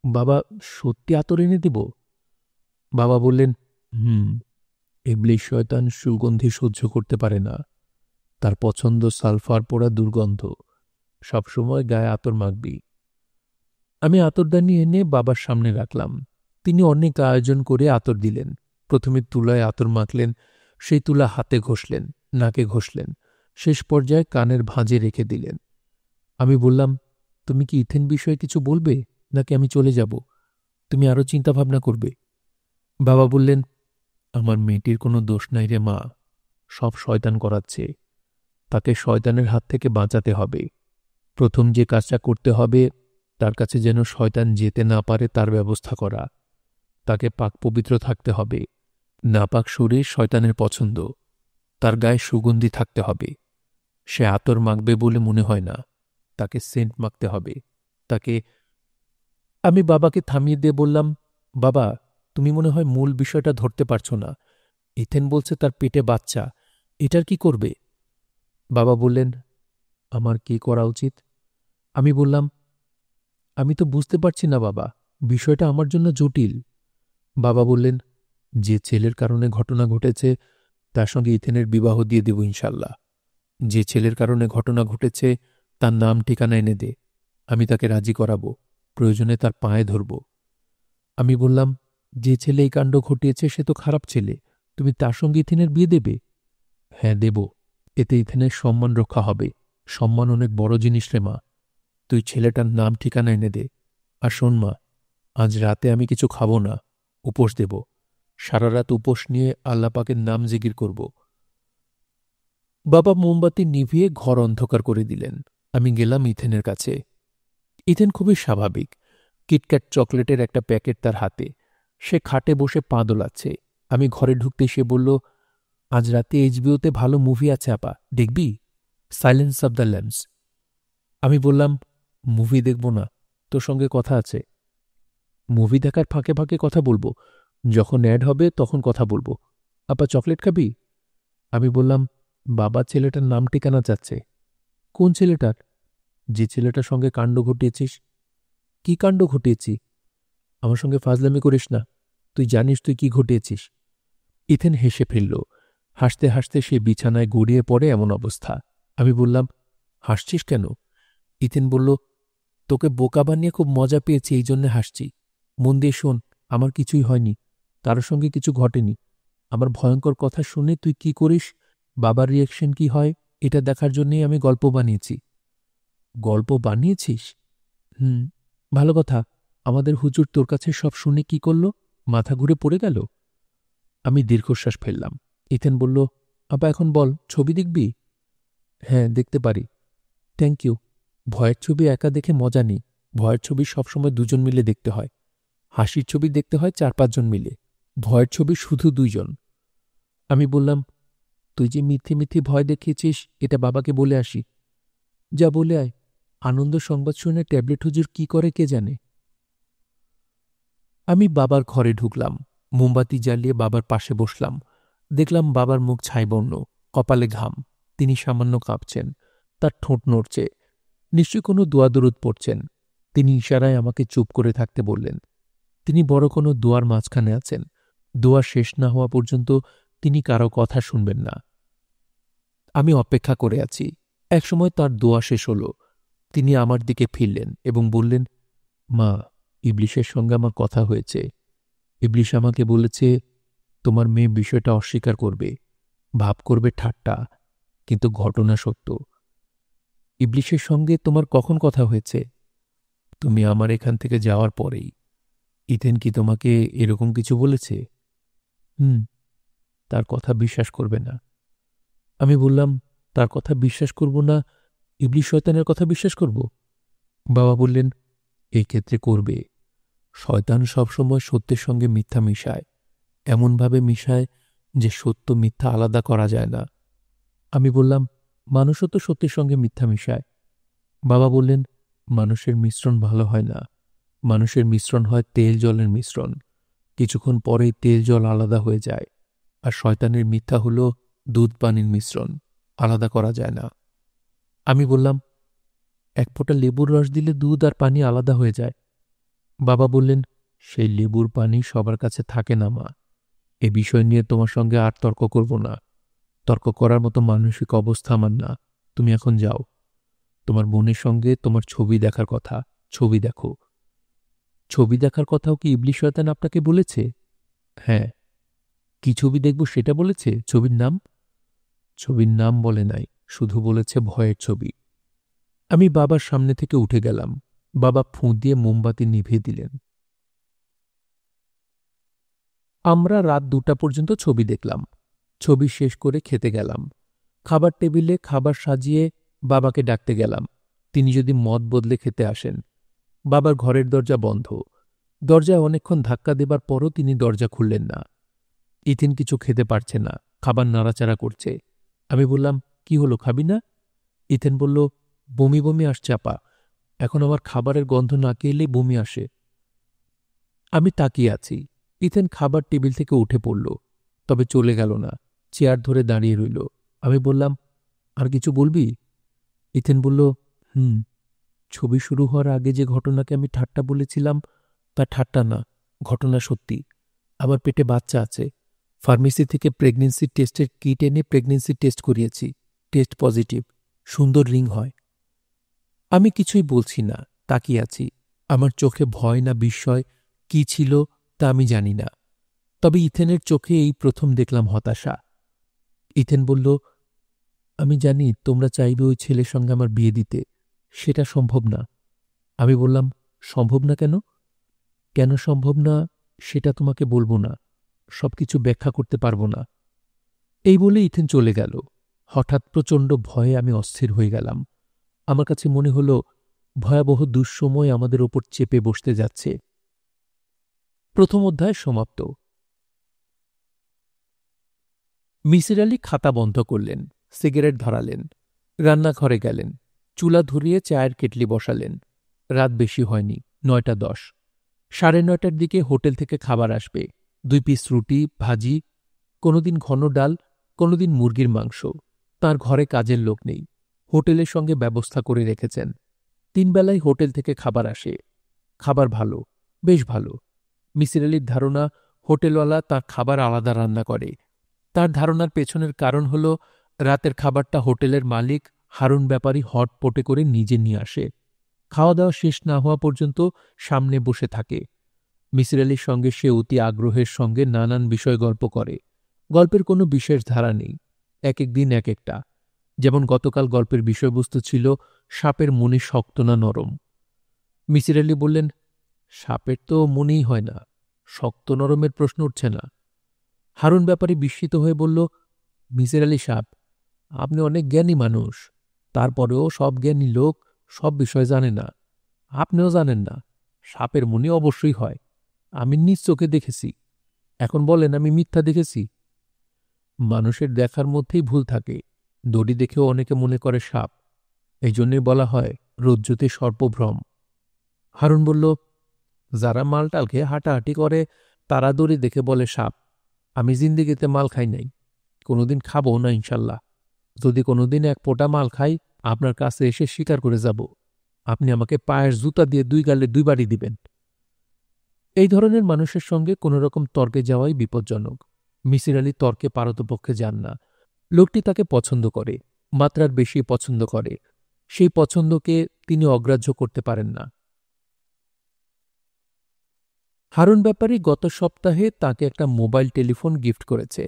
বাবা সত্যি আতর এনে দিব? বাবা বললেন, হুম, ইবলিশ শয়তান সুগন্ধি সহ্য করতে পারে না। তার পছন্দ সালফার পোড়া দুর্গন্ধ। সবসময় গায়ে আতর মাখবি। আমি আতরদানি এনে বাবার সামনে রাখলাম। তিনি অনেক আয়োজন করে আতর দিলেন। প্রথমে তুলায় আতর মাখলেন, সেই তুলা হাতে ঘষলেন, নাকে ঘষলেন, শেষ পর্যায়ে কানের ভাঁজে রেখে দিলেন। আমি বললাম, তুমি কি ইথেন বিষয়ে কিছু বলবে, নাকি আমি চলে যাব? তুমি আরও চিন্তাভাবনা করবে? বাবা বললেন, আমার মেয়েটির কোনো দোষ নাই রে মা, সব শয়তান করাচ্ছে। তাকে শয়তানের হাত থেকে বাঁচাতে হবে। প্রথম যে কাজটা করতে হবে, তার কাছে যেন শয়তান যেতে না পারে তার ব্যবস্থা করা। তাকে পাক পবিত্র থাকতে হবে। নাপাক শরীর শয়তানের পছন্দ। তার গায়ে সুগন্ধি থাকতে হবে। সে আতর মাখবে বলে মনে হয় না। তাকে সেন্ট মাখতে হবে। তাকে। আমি বাবাকে থামিয়ে দিয়ে বললাম, বাবা, তুমি মনে হয় মূল বিষয়টা ধরতে পারছো না। ইথেন বলছে তার পেটে বাচ্চা, এটার কি করবে? বাবা বললেন, আমার কি করা উচিত? আমি বললাম, আমি তো বুঝতে পারছি না বাবা, বিষয়টা আমার জন্য জটিল। বাবা বললেন, যে ছেলের কারণে ঘটনা ঘটেছে তার সঙ্গে ইথেনের বিবাহ দিয়ে দেব ইনশাল্লাহ। যে ছেলের কারণে ঘটনা ঘটেছে তার নাম ঠিকানা এনে দে, আমি তাকে রাজি করাবো, প্রয়োজনে তার পায়ে ধরব। আমি বললাম, যে ছেলে এই কাণ্ড ঘটিয়েছে সে তো খারাপ ছেলে, তুমি তার সঙ্গে ইথেনের বিয়ে দেবে? হ্যাঁ দেব, এতে ইথেনের সম্মান রক্ষা হবে। সম্মান অনেক বড় জিনিস রে মা। তুই ছেলেটার নাম ঠিকানা এনে দে। আর শোন মা, আজ রাতে আমি কিছু খাবো না, উপোস দেব। সারা রাত উপোস নিয়ে আল্লাহ পাকের নাম জিকির করব। বাবা মোমবাতি নিভিয়ে ঘর অন্ধকার করে দিলেন। আমি গেলাম ইথেনের কাছে। ইথেন খুবই স্বাভাবিক। কিটক্যাট চকলেটের একটা প্যাকেট তার হাতে। সে খাটে বসে পা দোলাচ্ছে। আমি ঘরে ঢুকতে সে বলল, আজ রাতে এইচবিওতে ভালো মুভি আছে আপা, দেখবি? Silence of the lambs. আমি বললাম, মুভি দেখব না, তোর সঙ্গে কথা আছে। মুভি দেখার ফাঁকে ফাঁকে কথা বলবো, যখন অ্যাড হবে তখন কথা বলবো। আপা চকলেট খাবি? আমি বললাম, বাবা ছেলেটার নাম ঠিকানা চাচ্ছে। কোন ছেলেটার? যে ছেলেটার সঙ্গে কাণ্ড ঘটিয়েছিস। কি কাণ্ড ঘটিয়েছি? আমার সঙ্গে ফাজলামি করিস না, তুই জানিস তুই কি ঘটিয়েছিস। ইথেন হেসে ফেলল। হাসতে হাসতে সে বিছানায় গড়িয়ে পড়ে এমন অবস্থা। আমি বললাম, হাসছিস কেন? ইথেন বলল, তোকে বোকা বানিয়ে খুব মজা পেয়েছি, এই জন্যে হাসছি। মন দিয়ে শোন, আমার কিছুই হয়নি, কারোর সঙ্গে কিছু ঘটেনি। আমার ভয়ঙ্কর কথা শুনে তুই কি করিস, বাবার রিয়াকশন কি হয়, এটা দেখার জন্যেই আমি গল্প বানিয়েছি। গল্প বানিয়েছিস? হুম, ভালো কথা। আমাদের হুজুর তোর কাছে সব শুনে কি করল? মাথা ঘুরে পড়ে গেল? আমি দীর্ঘশ্বাস ফেললাম। ইথেন বলল, আপা এখন বল, ছবি দেখবি? হ্যাঁ, দেখতে পারি। Thank you. ভয়ের ছবি একা দেখে মজা নেই। ভয়ের ছবি সবসময় দুজন মিলে দেখতে হয়। হাসির ছবি দেখতে হয় 4-5 জন মিলে। ভয়ের ছবি শুধু 2 জন। আমি বললাম, তুই যে মিথ্যে মিথ্যে ভয় দেখিয়েছিস এটা বাবাকে বলে আসি। যা বলে আয়। আনন্দ সংবাদ শুনে ট্যাবলেট হুজুর কি করে কে জানে। আমি বাবার ঘরে ঢুকলাম। মোমবাতি জ্বালিয়ে বাবার পাশে বসলাম। দেখলাম বাবার মুখ ছাইবর্ণ, কপালে ঘাম। তিনি সামান্য কাঁপছেন, তার ঠোঁট নড়ছে। নিশ্চয়ই কোনো দোয়া দরুদ পড়ছেন। তিনি ইশারায় আমাকে চুপ করে থাকতে বললেন। তিনি বড় কোনো দোয়ার মাঝখানে আছেন। দোয়া শেষ না হওয়া পর্যন্ত তিনি কারো কথা শুনবেন না। আমি অপেক্ষা করে আছি। একসময় তার দোয়া শেষ হল। তিনি আমার দিকে ফিরলেন এবং বললেন, মা, ইবলিশের সঙ্গে আমার কথা হয়েছে। ইবলিশ আমাকে বলেছে তোমার মেয়ে বিষয়টা অস্বীকার করবে, ভাব করবে ঠাট্টা, কিন্তু ঘটনা সত্য। ইবলিশের সঙ্গে তোমার কখন কথা হয়েছে? তুমি আমার এখান থেকে যাওয়ার পরেই। ইথেন কি তোমাকে এরকম কিছু বলেছে? হুম। তার কথা বিশ্বাস করবে না। আমি বললাম, তার কথা বিশ্বাস করব না, ইবলিশ শয়তানের কথা বিশ্বাস করব? বাবা বললেন, এই ক্ষেত্রে করবে। শয়তান সবসময় সত্যের সঙ্গে মিথ্যা মিশায়, এমনভাবে মিশায় যে সত্য মিথ্যা আলাদা করা যায় না। আমি বললাম, মানুষও তো সত্যের সঙ্গে মিথ্যা মিশায়। বাবা বললেন, মানুষের মিশ্রণ ভালো হয় না। মানুষের মিশ্রণ হয় তেল জলের মিশ্রণ। কিছুক্ষণ পরেই তেল জল আলাদা হয়ে যায়। আর শয়তানের মিথ্যা হল দুধ পানির মিশ্রণ, আলাদা করা যায় না। আমি বললাম, এক ফোঁটা লেবুর রস দিলে দুধ আর পানি আলাদা হয়ে যায়। বাবা বললেন, সেই লেবুর পানি সবার কাছে থাকে না মা। এ বিষয় নিয়ে তোমার সঙ্গে আর তর্ক করব না। তর্ক করার মতো মানসিক অবস্থা আমার না। তুমি এখন যাও। তোমার বোনের সঙ্গে তোমার ছবি দেখার কথা, ছবি দেখো। ছবি দেখার কথাও কি ইবলিশ শয়তান আপনাকে বলেছে? হ্যাঁ। কি ছবি দেখব সেটা বলেছে? ছবির নাম? ছবির নাম বলে নাই, শুধু বলেছে ভয়ের ছবি। আমি বাবার সামনে থেকে উঠে গেলাম। বাবা ফুঁ দিয়ে মোমবাতি নিভিয়ে দিলেন। আমরা রাত 2টা পর্যন্ত ছবি দেখলাম। ছবি শেষ করে খেতে গেলাম। খাবার টেবিলে খাবার সাজিয়ে বাবাকে ডাকতে গেলাম, তিনি যদি মত বদলে খেতে আসেন। বাবার ঘরের দরজা বন্ধ। দরজায় অনেকক্ষণ ধাক্কা দেবার পরও তিনি দরজা খুললেন না। ইথিন কিছু খেতে পারছে না, খাবার নাড়াচাড়া করছে। আমি বললাম, কি হলো, খাবি না? ইথেন বলল, বমি বমি আসছে আপা, এখন আমার খাবারের গন্ধ নাকে এলেই বমি আসে। আমি তাকিয়ে আছি। ইথেন খাবার টেবিল থেকে উঠে পড়ল, তবে চলে গেল না, চেয়ার ধরে দাঁড়িয়ে রইল। আমি বললাম, আর কিছু বলবি? ইথেন বলল, ছবি শুরু হওয়ার আগে যে ঘটনাকে আমি ঠাট্টা বলেছিলাম, তা ঠাট্টা না, ঘটনা সত্যি। আমার পেটে বাচ্চা আছে। ফার্মেসি থেকে প্রেগনেন্সি টেস্টের কিট এনে প্রেগনেন্সি টেস্ট করিয়েছি, টেস্ট পজিটিভ, সুন্দর রিং হয়। আমি কিছুই বলছি না, তাকিয়ে আছি। আমার চোখে ভয় না বিস্ময় কি ছিল তা আমি জানি না, তবে ইথেনের চোখে এই প্রথম দেখলাম হতাশা। ইথেন বলল, আমি জানি তোমরা চাইবে ওই ছেলের সঙ্গে আমার বিয়ে দিতে, সেটা সম্ভব না। আমি বললাম, সম্ভব না কেন? কেন সম্ভব না সেটা তোমাকে বলবো না, সবকিছু ব্যাখ্যা করতে পারবো না। এই বলে ইথেন চলে গেল। হঠাৎ প্রচণ্ড ভয়ে আমি অস্থির হয়ে গেলাম। আমার কাছে মনে হল ভয়াবহ দুঃসময় আমাদের ওপর চেপে বসতে যাচ্ছে। প্রথম অধ্যায় সমাপ্ত। মিসির আলি খাতা বন্ধ করলেন, সিগারেট ধরালেন, রান্নাঘরে গেলেন, চুলা ধরিয়ে চায়ের কেটলি বসালেন। রাত বেশি হয়নি, 9টা 10। 9:30টার দিকে হোটেল থেকে খাবার আসবে, 2 পিস রুটি, ভাজি, কোনোদিন ঘন ডাল, কোনোদিন মুরগির মাংস। তার ঘরে কাজের লোক নেই, হোটেলের সঙ্গে ব্যবস্থা করে রেখেছেন। 3 বেলায় হোটেল থেকে খাবার আসে। খাবার ভালো, বেশ ভালো। মিসির আলির ধারণা হোটেলওয়ালা তার খাবার আলাদা রান্না করে। তার ধারণার পেছনের কারণ হল রাতের খাবারটা হোটেলের মালিক হারুন ব্যাপারী হটপটে করে নিজে নিয়ে আসে। খাওয়া দাওয়া শেষ না হওয়া পর্যন্ত সামনে বসে থাকে। মিসির আলির সঙ্গে সে অতি আগ্রহের সঙ্গে নানান বিষয় গল্প করে। গল্পের কোনো বিশেষ ধারা নেই, এক এক দিন এক একটা। যেমন গতকাল গল্পের বিষয়বস্তু ছিল সাপের মনে শক্ত না নরম। মিসির আলি বললেন, সাপের তো মনেই হয় না, শক্ত নরমের প্রশ্ন উঠছে না। হারুন ব্যাপারী বিস্মিত হয়ে বলল, মিসির আলি সাহেব, আপনি অনেক জ্ঞানী মানুষ, তারপরেও সব জ্ঞানী লোক সব বিষয় জানে না। আপনিও জানেন না, সাপের মনে অবশ্যই হয়, আমি নিজ চোখে দেখেছি। এখন বলেন আমি মিথ্যা দেখেছি? মানুষের দেখার মধ্যেই ভুল থাকে, দড়ি দেখেও অনেকে মনে করে সাপ, এই জন্যই বলা হয় রজ্জুতে সর্পভ্রম। হারুন বলল, যারা মালটাল খেয়ে হাঁটাহাঁটি করে তারা দড়ি দেখে বলে সাপ। আমি জিন্দিগিতে মাল খাই নাই, কোনোদিন খাবো না ইনশাল্লাহ। যদি কোনোদিন এক পোটা মাল খাই, আপনার কাছে এসে স্বীকার করে যাব। আপনি আমাকে পায়ের জুতা দিয়ে 2 গালে 2 বাড়ি দিবেন। এই ধরনের মানুষের সঙ্গে কোনোরকম তর্কে যাওয়াই বিপজ্জনক। মিসির আলি তর্কে পারতপক্ষে যান না। লোকটি তাকে পছন্দ করে, মাত্রার বেশি পছন্দ করে। সেই পছন্দকে তিনি অগ্রাহ্য করতে পারেন না। হারুন ব্যাপারী গত সপ্তাহে তাকে একটা মোবাইল টেলিফোন গিফট করেছে।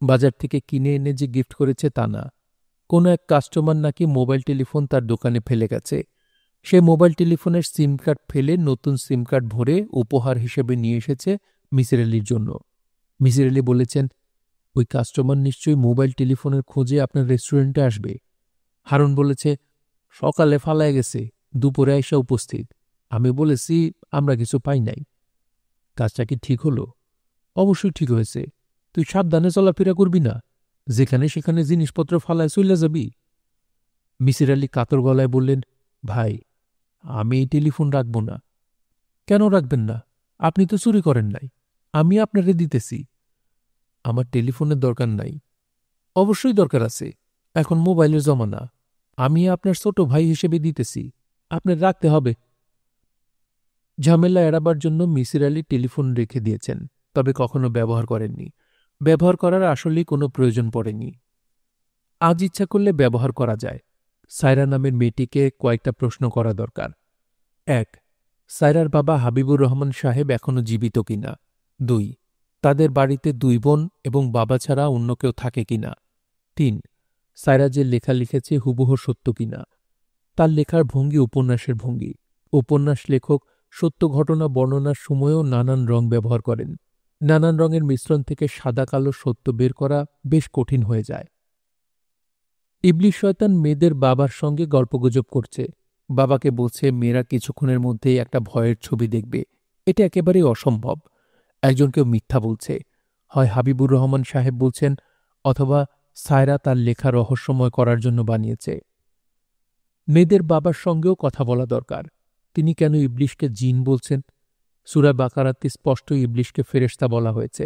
বাজার থেকে কিনে এনে যে গিফট করেছে তা না, কোনো এক কাস্টমার নাকি মোবাইল টেলিফোন তার দোকানে ফেলে গেছে। সে মোবাইল টেলিফোনের সিম কার্ড ফেলে নতুন সিম কার্ড ভরে উপহার হিসেবে নিয়ে এসেছে মিসির আলির জন্য। মিসির আলি বলেছেন, ওই কাস্টমার নিশ্চয়ই মোবাইল টেলিফোনের খোঁজে আপনার রেস্টুরেন্টে আসবে। হারুন বলেছে, সকালে ফালায় গেছে, দুপুরে আইসা উপস্থিত। আমি বলেছি আমরা কিছু পাই নাই। কাজটা কি ঠিক হলো? অবশ্যই ঠিক হয়েছে। তুই সাবধানে চলাফেরা করবি না, যেখানে সেখানে জিনিসপত্র ফালায় চলে যাবি। মিসির আলি কাতর গলায় বললেন, ভাই, আমি এই টেলিফোন রাখব না। কেন রাখবেন না? আপনি তো চুরি করেন নাই, আমি আপনারে দিতেছি। আমার টেলিফোনের দরকার নাই। অবশ্যই দরকার আছে, এখন মোবাইলের জমানা। আমি আপনার ছোট ভাই হিসেবে দিতেছি, আপনার রাখতে হবে। ঝামেলা এড়াবার জন্য মিসির আলি টেলিফোন রেখে দিয়েছেন, তবে কখনো ব্যবহার করেননি। ব্যবহার করার আসলেই কোনো প্রয়োজন পড়েনি। আজ ইচ্ছা করলে ব্যবহার করা যায়। সায়রা নামের মেয়েটিকে কয়েকটা প্রশ্ন করা দরকার। ১. সায়রার বাবা হাবিবুর রহমান সাহেব এখনও জীবিত কিনা। ২. তাদের বাড়িতে ২ বোন এবং বাবা ছাড়া অন্য কেউ থাকে কিনা। ৩. সায়রা যে লেখা লিখেছে হুবহু সত্য কিনা। তার লেখার ভঙ্গি উপন্যাসের ভঙ্গি। উপন্যাস লেখক সত্য ঘটনা বর্ণনার সময়ও নানান রং ব্যবহার করেন। নানান রঙের মিশ্রণ থেকে সাদা কালো সত্য বের করা বেশ কঠিন হয়ে যায়। ইবলিশ শয়তান মেয়েদের বাবার সঙ্গে গল্পগুজব করছে। বাবাকে বলছে মেয়েরা কিছুক্ষণের মধ্যেই একটা ভয়ের ছবি দেখবে। এটা একেবারেই অসম্ভব। একজন কেউ মিথ্যা বলছে, হয় হাবিবুর রহমান সাহেব বলছেন, অথবা সায়রা তার লেখা রহস্যময় করার জন্য বানিয়েছে। মেয়েদের বাবার সঙ্গেও কথা বলা দরকার। তিনি কেন ইবলিশকে জিন বলছেন? সূরা বাকারাতে স্পষ্ট ইবলিশকে ফেরেশতা বলা হয়েছে।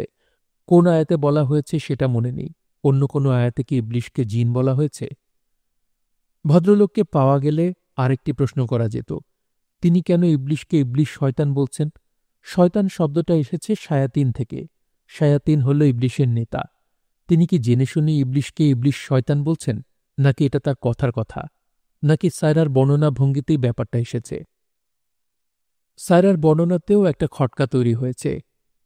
কোন আয়াতে বলা হয়েছে সেটা মনে নেই। অন্য কোনো আয়াতে কি ইবলিশকে জিন বলা হয়েছে? ভদ্রলোককে পাওয়া গেলে আরেকটি প্রশ্ন করা যেত, তিনি কেন ইবলিশকে ইবলিশ শয়তান বলছেন? শয়তান শব্দটা এসেছে শায়াতিন থেকে। শায়াতিন হল ইবলিশের নেতা। তিনি কি জেনে শুনে ইবলিশকে ইবলিশ শয়তান বলছেন, নাকি এটা তার কথার কথা, নাকি সায়রার বর্ণনা ভঙ্গিতেই ব্যাপারটা এসেছে? সায়রার বর্ণনাতেও একটা খটকা তৈরি হয়েছে।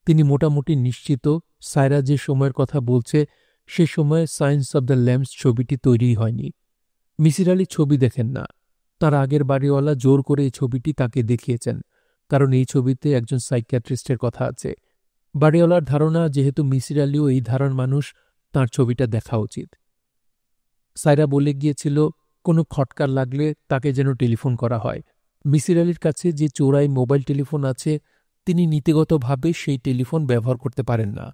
তিনি মোটামুটি নিশ্চিত সায়রা যে সময়ের কথা বলছে সে সময়ে সায়েন্স অব দ্য ল্যাম্পস ছবিটি তৈরিই হয়নি। মিসির আলি ছবি দেখেন না। তার আগের বাড়িওয়ালা জোর করে এই ছবিটি তাকে দেখিয়েছেন, কারণ এই ছবিতে একজন সাইকিয়াট্রিস্টের কথা আছে। বাড়িওয়ালার ধারণা যেহেতু মিসির আলিও এই ধারণ মানুষ, তাঁর ছবিটা দেখা উচিত। সায়রা বলে গিয়েছিল কোনো খটকার লাগলে তাকে যেন টেলিফোন করা হয়। মিসির আলির কাছে যে চোরাই মোবাইল টেলিফোন আছে, তিনি নীতিগতভাবে সেই টেলিফোন ব্যবহার করতে পারেন না।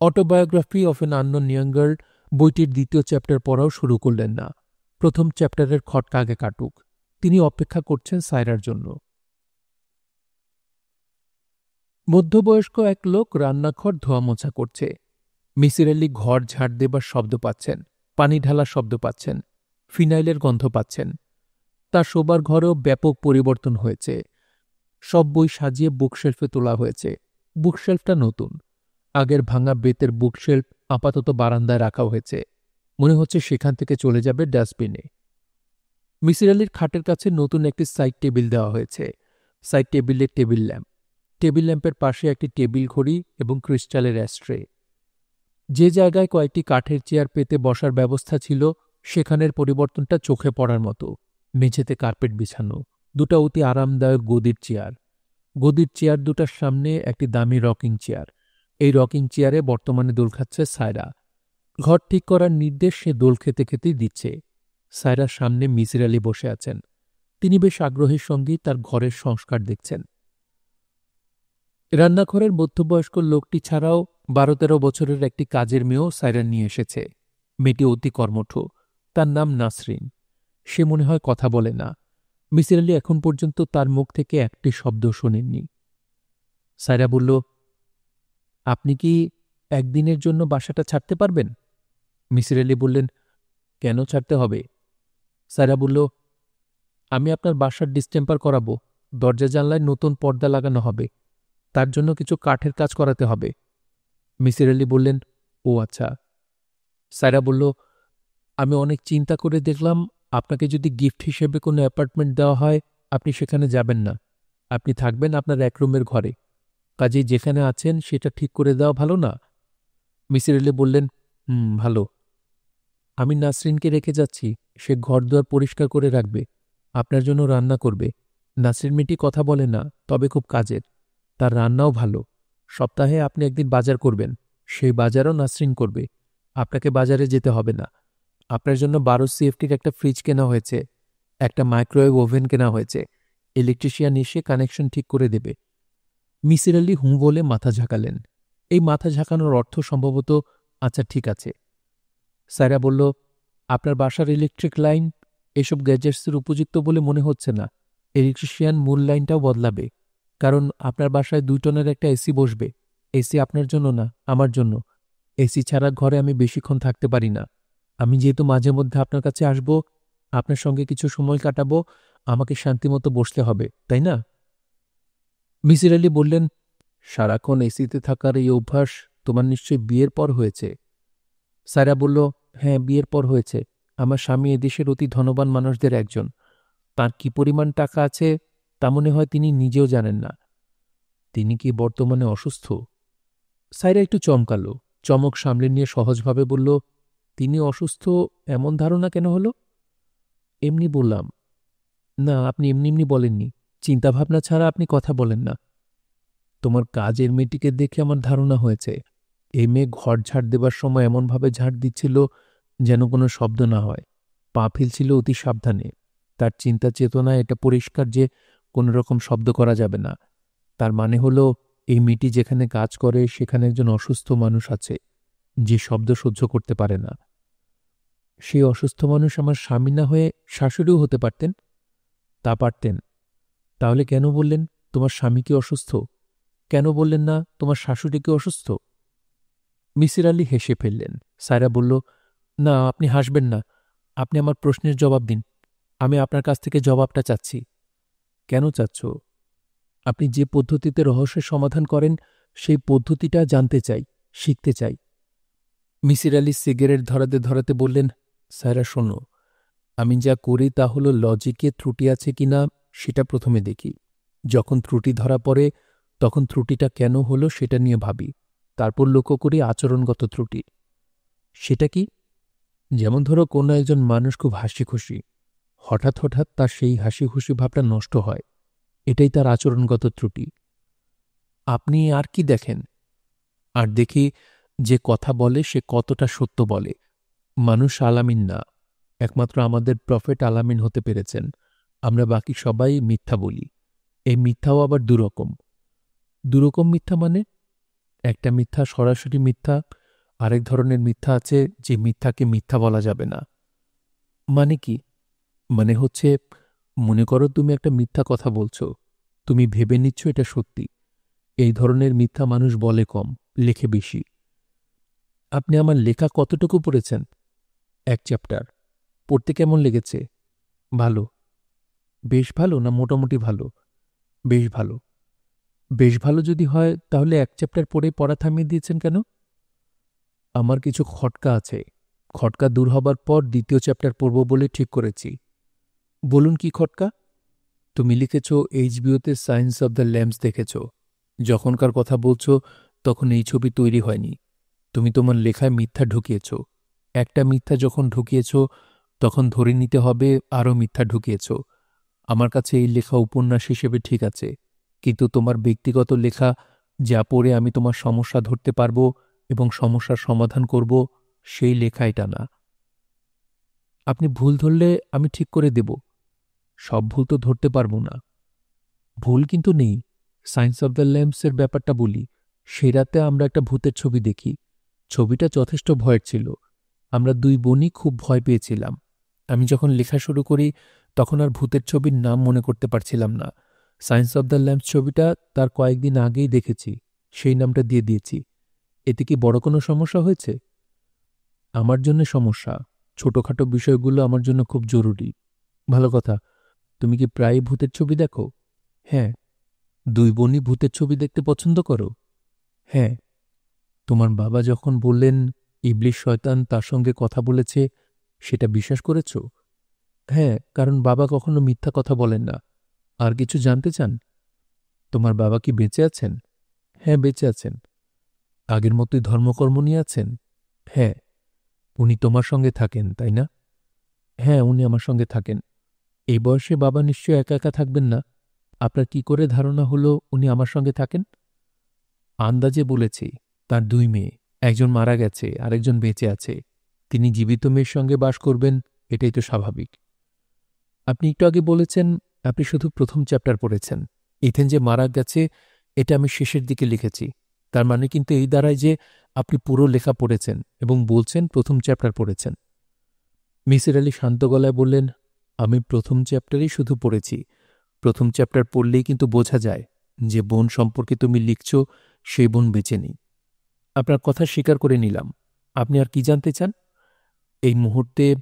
Autobiography of N unknown young girl বইটির ২য় চ্যাপ্টার পড়াও শুরু করলেন না। প্রথম চ্যাপ্টারের খটকা আগে কাটুক। তিনি অপেক্ষা করছেন সায়রার জন্য। মধ্যবয়স্ক এক লোক রান্নাঘর ধোয়ামোছা করছে। মিসির আলি ঘর ঝাড় দেবার শব্দ পাচ্ছেন, পানি ঢালার শব্দ পাচ্ছেন, ফিনাইলের গন্ধ পাচ্ছেন। তার শোবার ঘরেও ব্যাপক পরিবর্তন হয়েছে। সব বই সাজিয়ে বুকশেলফে তোলা হয়েছে। বুকশেলফটা নতুন। আগের ভাঙা বেতের বুকশেলফ আপাতত বারান্দায় রাখা হয়েছে। মনে হচ্ছে সেখান থেকে চলে যাবে ডাস্টবিনে। মিসির আলির খাটের কাছে নতুন একটি সাইড টেবিল দেওয়া হয়েছে। সাইড টেবিলে টেবিল ল্যাম্প। টেবিল ল্যাম্পের পাশে একটি টেবিল ঘড়ি এবং ক্রিস্টালের অ্যাস্ট্রে। যে জায়গায় কয়েকটি কাঠের চেয়ার পেতে বসার ব্যবস্থা ছিল, সেখানের পরিবর্তনটা চোখে পড়ার মতো। মেঝেতে কার্পেট বিছানো, দুটা অতি আরামদায়ক গদির চেয়ার। গদির চেয়ার দুটার সামনে একটি দামি রকিং চেয়ার। এই রকিং চেয়ারে বর্তমানে দোল খাচ্ছে সায়রা। ঘর ঠিক করার নির্দেশ সে দোল খেতে খেতেই দিচ্ছে। সায়রার সামনে মিসির আলি বসে আছেন। তিনি বেশ আগ্রহের সঙ্গেই তার ঘরের সংস্কার দেখছেন। রান্নাঘরের মধ্যবয়স্ক লোকটি ছাড়াও ১২-১৩ বছরের একটি কাজের মেয়েও সায়রা নিয়ে এসেছে। মেয়েটি অতি কর্মঠ। তার নাম নাসরিন। সে মনে হয় কথা বলে না। মিসির আলি এখন পর্যন্ত তার মুখ থেকে একটি শব্দ শোনেননি। সায়রা বলল, আপনি কি একদিনের জন্য বাসাটা ছাড়তে পারবেন? মিসির আলি বললেন, কেন ছাড়তে হবে? সায়রা বলল, আমি আপনার বাসার ডিসটেম্পার করাবো। দরজা জানলায় নতুন পর্দা লাগানো হবে। তার জন্য কিছু কাঠের কাজ করাতে হবে। মিসির আলি বললেন, ও আচ্ছা। সায়রা বলল, আমি অনেক চিন্তা করে দেখলাম আপনাকে যদি গিফট হিসেবে কোনো অ্যাপার্টমেন্ট দেওয়া হয়, আপনি সেখানে যাবেন না। আপনি থাকবেন আপনার এক রুমের ঘরে। কাজেই যেখানে আছেন সেটা ঠিক করে দেওয়া ভালো না? মিসির আলি বললেন, ভালো। আমি নাসরিনকে রেখে যাচ্ছি। সে ঘরদুয়ার পরিষ্কার করে রাখবে, আপনার জন্য রান্না করবে। নাসরিন মেয়েটি কথা বলে না, তবে খুব কাজের। তার রান্নাও ভালো। সপ্তাহে আপনি একদিন বাজার করবেন, সেই বাজারও নাসরিন করবে। আপনাকে বাজারে যেতে হবে না। আপনার জন্য ১২ সিএফটির একটা ফ্রিজ কেনা হয়েছে, একটা মাইক্রোওয়েভ ওভেন কেনা হয়েছে। ইলেকট্রিশিয়ান এসে কানেকশন ঠিক করে দেবে। মিসির আলি হুঁ বলে মাথা ঝাঁকালেন। এই মাথা ঝাঁকানোর অর্থ সম্ভবত আচ্ছা ঠিক আছে। সায়রা বলল, আপনার বাসার ইলেকট্রিক লাইন এসব গ্যাজেটসের উপযুক্ত বলে মনে হচ্ছে না। ইলেকট্রিশিয়ান মূল লাইনটাও বদলাবে, কারণ আপনার বাসায় ২ টনের একটা এসি বসবে। এসি আপনার জন্য না, আমার জন্য। এসি ছাড়া ঘরে আমি বেশিক্ষণ থাকতে পারি না। আমি যেহেতু মাঝে মধ্যে আপনার কাছে আসব, আপনার সঙ্গে কিছু সময় কাটাবো, আমাকে শান্তিমতো বসতে হবে, তাই না? মিসির আলি বললেন, সারাক্ষণ এসিতে থাকার এই অভ্যাস তোমার নিশ্চয়ই বিয়ের পর হয়েছে। সায়রা বলল, হ্যাঁ, বিয়ের পর হয়েছে। আমার স্বামী এদেশের অতি ধনবান মানুষদের একজন। তার কি পরিমাণ টাকা আছে তা মনে হয় তিনি নিজেও জানেন না। তিনি কি বর্তমানে অসুস্থ? সায়রা একটু চমকালো, চমক সামলে নিয়ে সহজভাবে বলল, তিনি অসুস্থ এমন ধারণা কেন হলো? এমনি বললাম। না, আপনি এমনি এমনি বলেননি। চিন্তাভাবনা ছাড়া আপনি কথা বলেন না। তোমার কাজের মেয়েটিকে দেখে আমার ধারণা হয়েছে এই মেয়ে ঘর ঝাড় দেবার সময় এমনভাবে ঝাড় দিচ্ছিল যেন কোনো শব্দ না হয়। পা ফেলছিল অতি সাবধানে। তার চিন্তা চেতনায় এটা পরিষ্কার যে কোনো রকম শব্দ করা যাবে না। তার মানে হলো এই মেয়েটি যেখানে কাজ করে সেখানে একজন অসুস্থ মানুষ আছে যে শব্দ সহ্য করতে পারে না। সেই অসুস্থ মানুষ আমার স্বামী না হয়ে শাশুড়িও হতে পারতেন। তা পারতেন। তাহলে কেন বললেন তোমার স্বামী কি অসুস্থ? কেন বললেন না তোমার শাশুড়ি কি অসুস্থ? মিসির আলি হেসে ফেললেন। সায়রা বলল, না, আপনি হাসবেন না। আপনি আমার প্রশ্নের জবাব দিন। আমি আপনার কাছ থেকে জবাবটা চাচ্ছি। কেন চাচ্ছ? আপনি যে পদ্ধতিতে রহস্যের সমাধান করেন সেই পদ্ধতিটা জানতে চাই, শিখতে চাই। মিসির আলি সিগারেট ধরাতে ধরাতে বললেন, সায়রা শোনো, আমি যা করি তা হলো লজিকে ত্রুটি আছে কিনা সেটা প্রথমে দেখি। যখন ত্রুটি ধরা পড়ে তখন ত্রুটিটা কেন হলো সেটা নিয়ে ভাবি। তারপর লক্ষ্য করি আচরণগত ত্রুটি। সেটা কি? যেমন ধরো কোনো একজন মানুষ খুব হাসি খুশি, হঠাৎ হঠাৎ তার সেই হাসি খুশি ভাবটা নষ্ট হয়, এটাই তার আচরণগত ত্রুটি। আপনি আর কি দেখেন? আর দেখি যে কথা বলে সে কতটা সত্য বলে। মানুষ আলামিন না, একমাত্র আমাদের প্রফেট আলামিন হতে পেরেছেন। আমরা বাকি সবাই মিথ্যা বলি। এই মিথ্যাও আবার দুরকম। দুরকম মিথ্যা মানে? একটা মিথ্যা সরাসরি মিথ্যা, আরেক ধরনের মিথ্যা আছে যে মিথ্যাকে মিথ্যা বলা যাবে না। মানে কি? মানে হচ্ছে, মনে করো তুমি একটা মিথ্যা কথা বলছো, তুমি ভেবে নিচ্ছ এটা সত্যি। এই ধরনের মিথ্যা মানুষ বলে কম, লেখে বেশি। আপনি আমার লেখা কতটুকু পড়েছেন? 1 চ্যাপ্টার। পড়তে কেমন লেগেছে? ভালো। বেশ ভালো না মোটামুটি ভালো? বেশ ভালো। বেশ ভালো যদি হয় তাহলে 1 চ্যাপ্টার পড়ে পড়া থামিয়ে দিয়েছেন কেন? আমার কিছু খটকা আছে। খটকা দূর হবার পর 2য় চ্যাপ্টার পড়ব বলে ঠিক করেছি। বলুন কি খটকা? তুমি লিখেছ এইচবিওতে সায়েন্স অব দ্য ল্যাম্পস দেখেছ। যখনকার কথা বলছ তখন এই ছবি তৈরি হয়নি। তুমি তোমার লেখায় মিথ্যা ঢুকিয়েছ। একটা মিথ্যা যখন ঢুকিয়েছ তখন ধরে নিতে হবে আরও মিথ্যা ঢুকিয়েছ। আমার কাছে এই লেখা উপন্যাস হিসেবে ঠিক আছে, কিন্তু তোমার ব্যক্তিগত লেখা, যা পড়ে আমি তোমার সমস্যা ধরতে পারব এবং সমস্যার সমাধান করব, সেই লেখা এটা না। আপনি ভুল ধরলে আমি ঠিক করে দেব। সব ভুল তো ধরতে পারব না। ভুল কিন্তু নেই। সায়েন্স অব দ্য ল্যাম্পসের ব্যাপারটা বলি। সেই রাতে আমরা একটা ভূতের ছবি দেখি। ছবিটা যথেষ্ট ভয়ের ছিল। আমরা 2 বোনই খুব ভয় পেয়েছিলাম। আমি যখন লেখা শুরু করি তখন আর ভূতের ছবির নাম মনে করতে পারছিলাম না। সায়েন্স অব দ্য ল্যাম্পস ছবিটা তার কয়েকদিন আগেই দেখেছি, সেই নামটা দিয়ে দিয়েছি। এতে কি বড় কোনো সমস্যা হয়েছে? আমার জন্য সমস্যা। ছোটখাটো বিষয়গুলো আমার জন্য খুব জরুরি। ভালো কথা। তুমি কি প্রায়ই ভূতের ছবি দেখো? হ্যাঁ। 2 বোনই ভূতের ছবি দেখতে পছন্দ করো? হ্যাঁ। তোমার বাবা যখন বললেন ইবলিশ শয়তান তার সঙ্গে কথা বলেছে, সেটা বিশ্বাস করেছ? হ্যাঁ, কারণ বাবা কখনো মিথ্যা কথা বলেন না। আর কিছু জানতে চান? তোমার বাবা কি বেঁচে আছেন? হ্যাঁ, বেঁচে আছেন। আগের মতোই ধর্মকর্ম নিয়ে আছেন? হ্যাঁ। উনি তোমার সঙ্গে থাকেন, তাই না? হ্যাঁ, উনি আমার সঙ্গে থাকেন। এই বয়সে বাবা নিশ্চয় একা একা থাকবেন না। আপনার কি করে ধারণা হলো উনি আমার সঙ্গে থাকেন? আন্দাজে বলেছি। তার 2 মেয়ে, একজন মারা গেছে, আরেকজন বেঁচে আছে। তিনি জীবিত মেয়ের সঙ্গে বাস করবেন, এটাই তো স্বাভাবিক। আপনি একটু আগে বলেছেন আপনি শুধু প্রথম চ্যাপ্টার পড়েছেন। ইথেন যে মারা গেছে এটা আমি শেষের দিকে লিখেছি। তার মানে কিন্তু এই দাঁড়ায় যে আপনি পুরো লেখা পড়েছেন এবং বলছেন প্রথম চ্যাপ্টার পড়েছেন। মিসির আলি শান্ত গলায় বললেন, আমি প্রথম চ্যাপ্টারই শুধু পড়েছি। প্রথম চ্যাপ্টার পড়লেই কিন্তু বোঝা যায় যে বোন সম্পর্কে তুমি লিখছ সেই বোন বেঁচে নেই। আপনার কথা স্বীকার করে নিলাম। আপনি আর কি জানতে চান? এই মুহূর্তে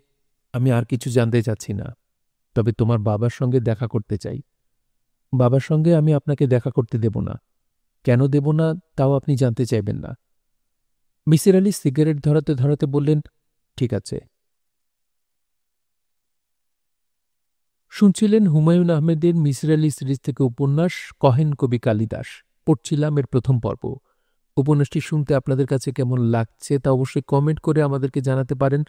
আমি আর কিছু জানতে চাচ্ছি না। তবে তোমার বাবার সঙ্গে দেখা করতে চাই। বাবার সঙ্গে আমি আপনাকে দেখা করতে দেব না। কেন দেব না, তাও আপনি জানতে চাইবেন না। মিসির আলি সিগারেট ধরাতে ধরাতে বললেন, ঠিক আছে। শুনছিলেন হুমায়ুন আহমেদের মিসির আলি সিরিজ থেকে উপন্যাস কহেন কবি কালিদাস। পড়ছিলাম এর প্রথম পর্ব। উপন্যাসটি শুনতে আপনাদের কাছে কেমন লাগছে তা অবশ্যই কমেন্ট করে আমাদেরকে জানাতে পারেন।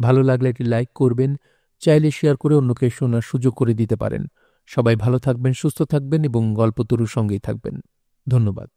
ভালো লাগলে একটি লাইক করবেন, চাইলে শেয়ার করে অন্যকে শোনার সুযোগ করে দিতে পারেন। সবাই ভালো থাকবেন, সুস্থ থাকবেন এবং গল্পতরুর সঙ্গেই থাকবেন। ধন্যবাদ।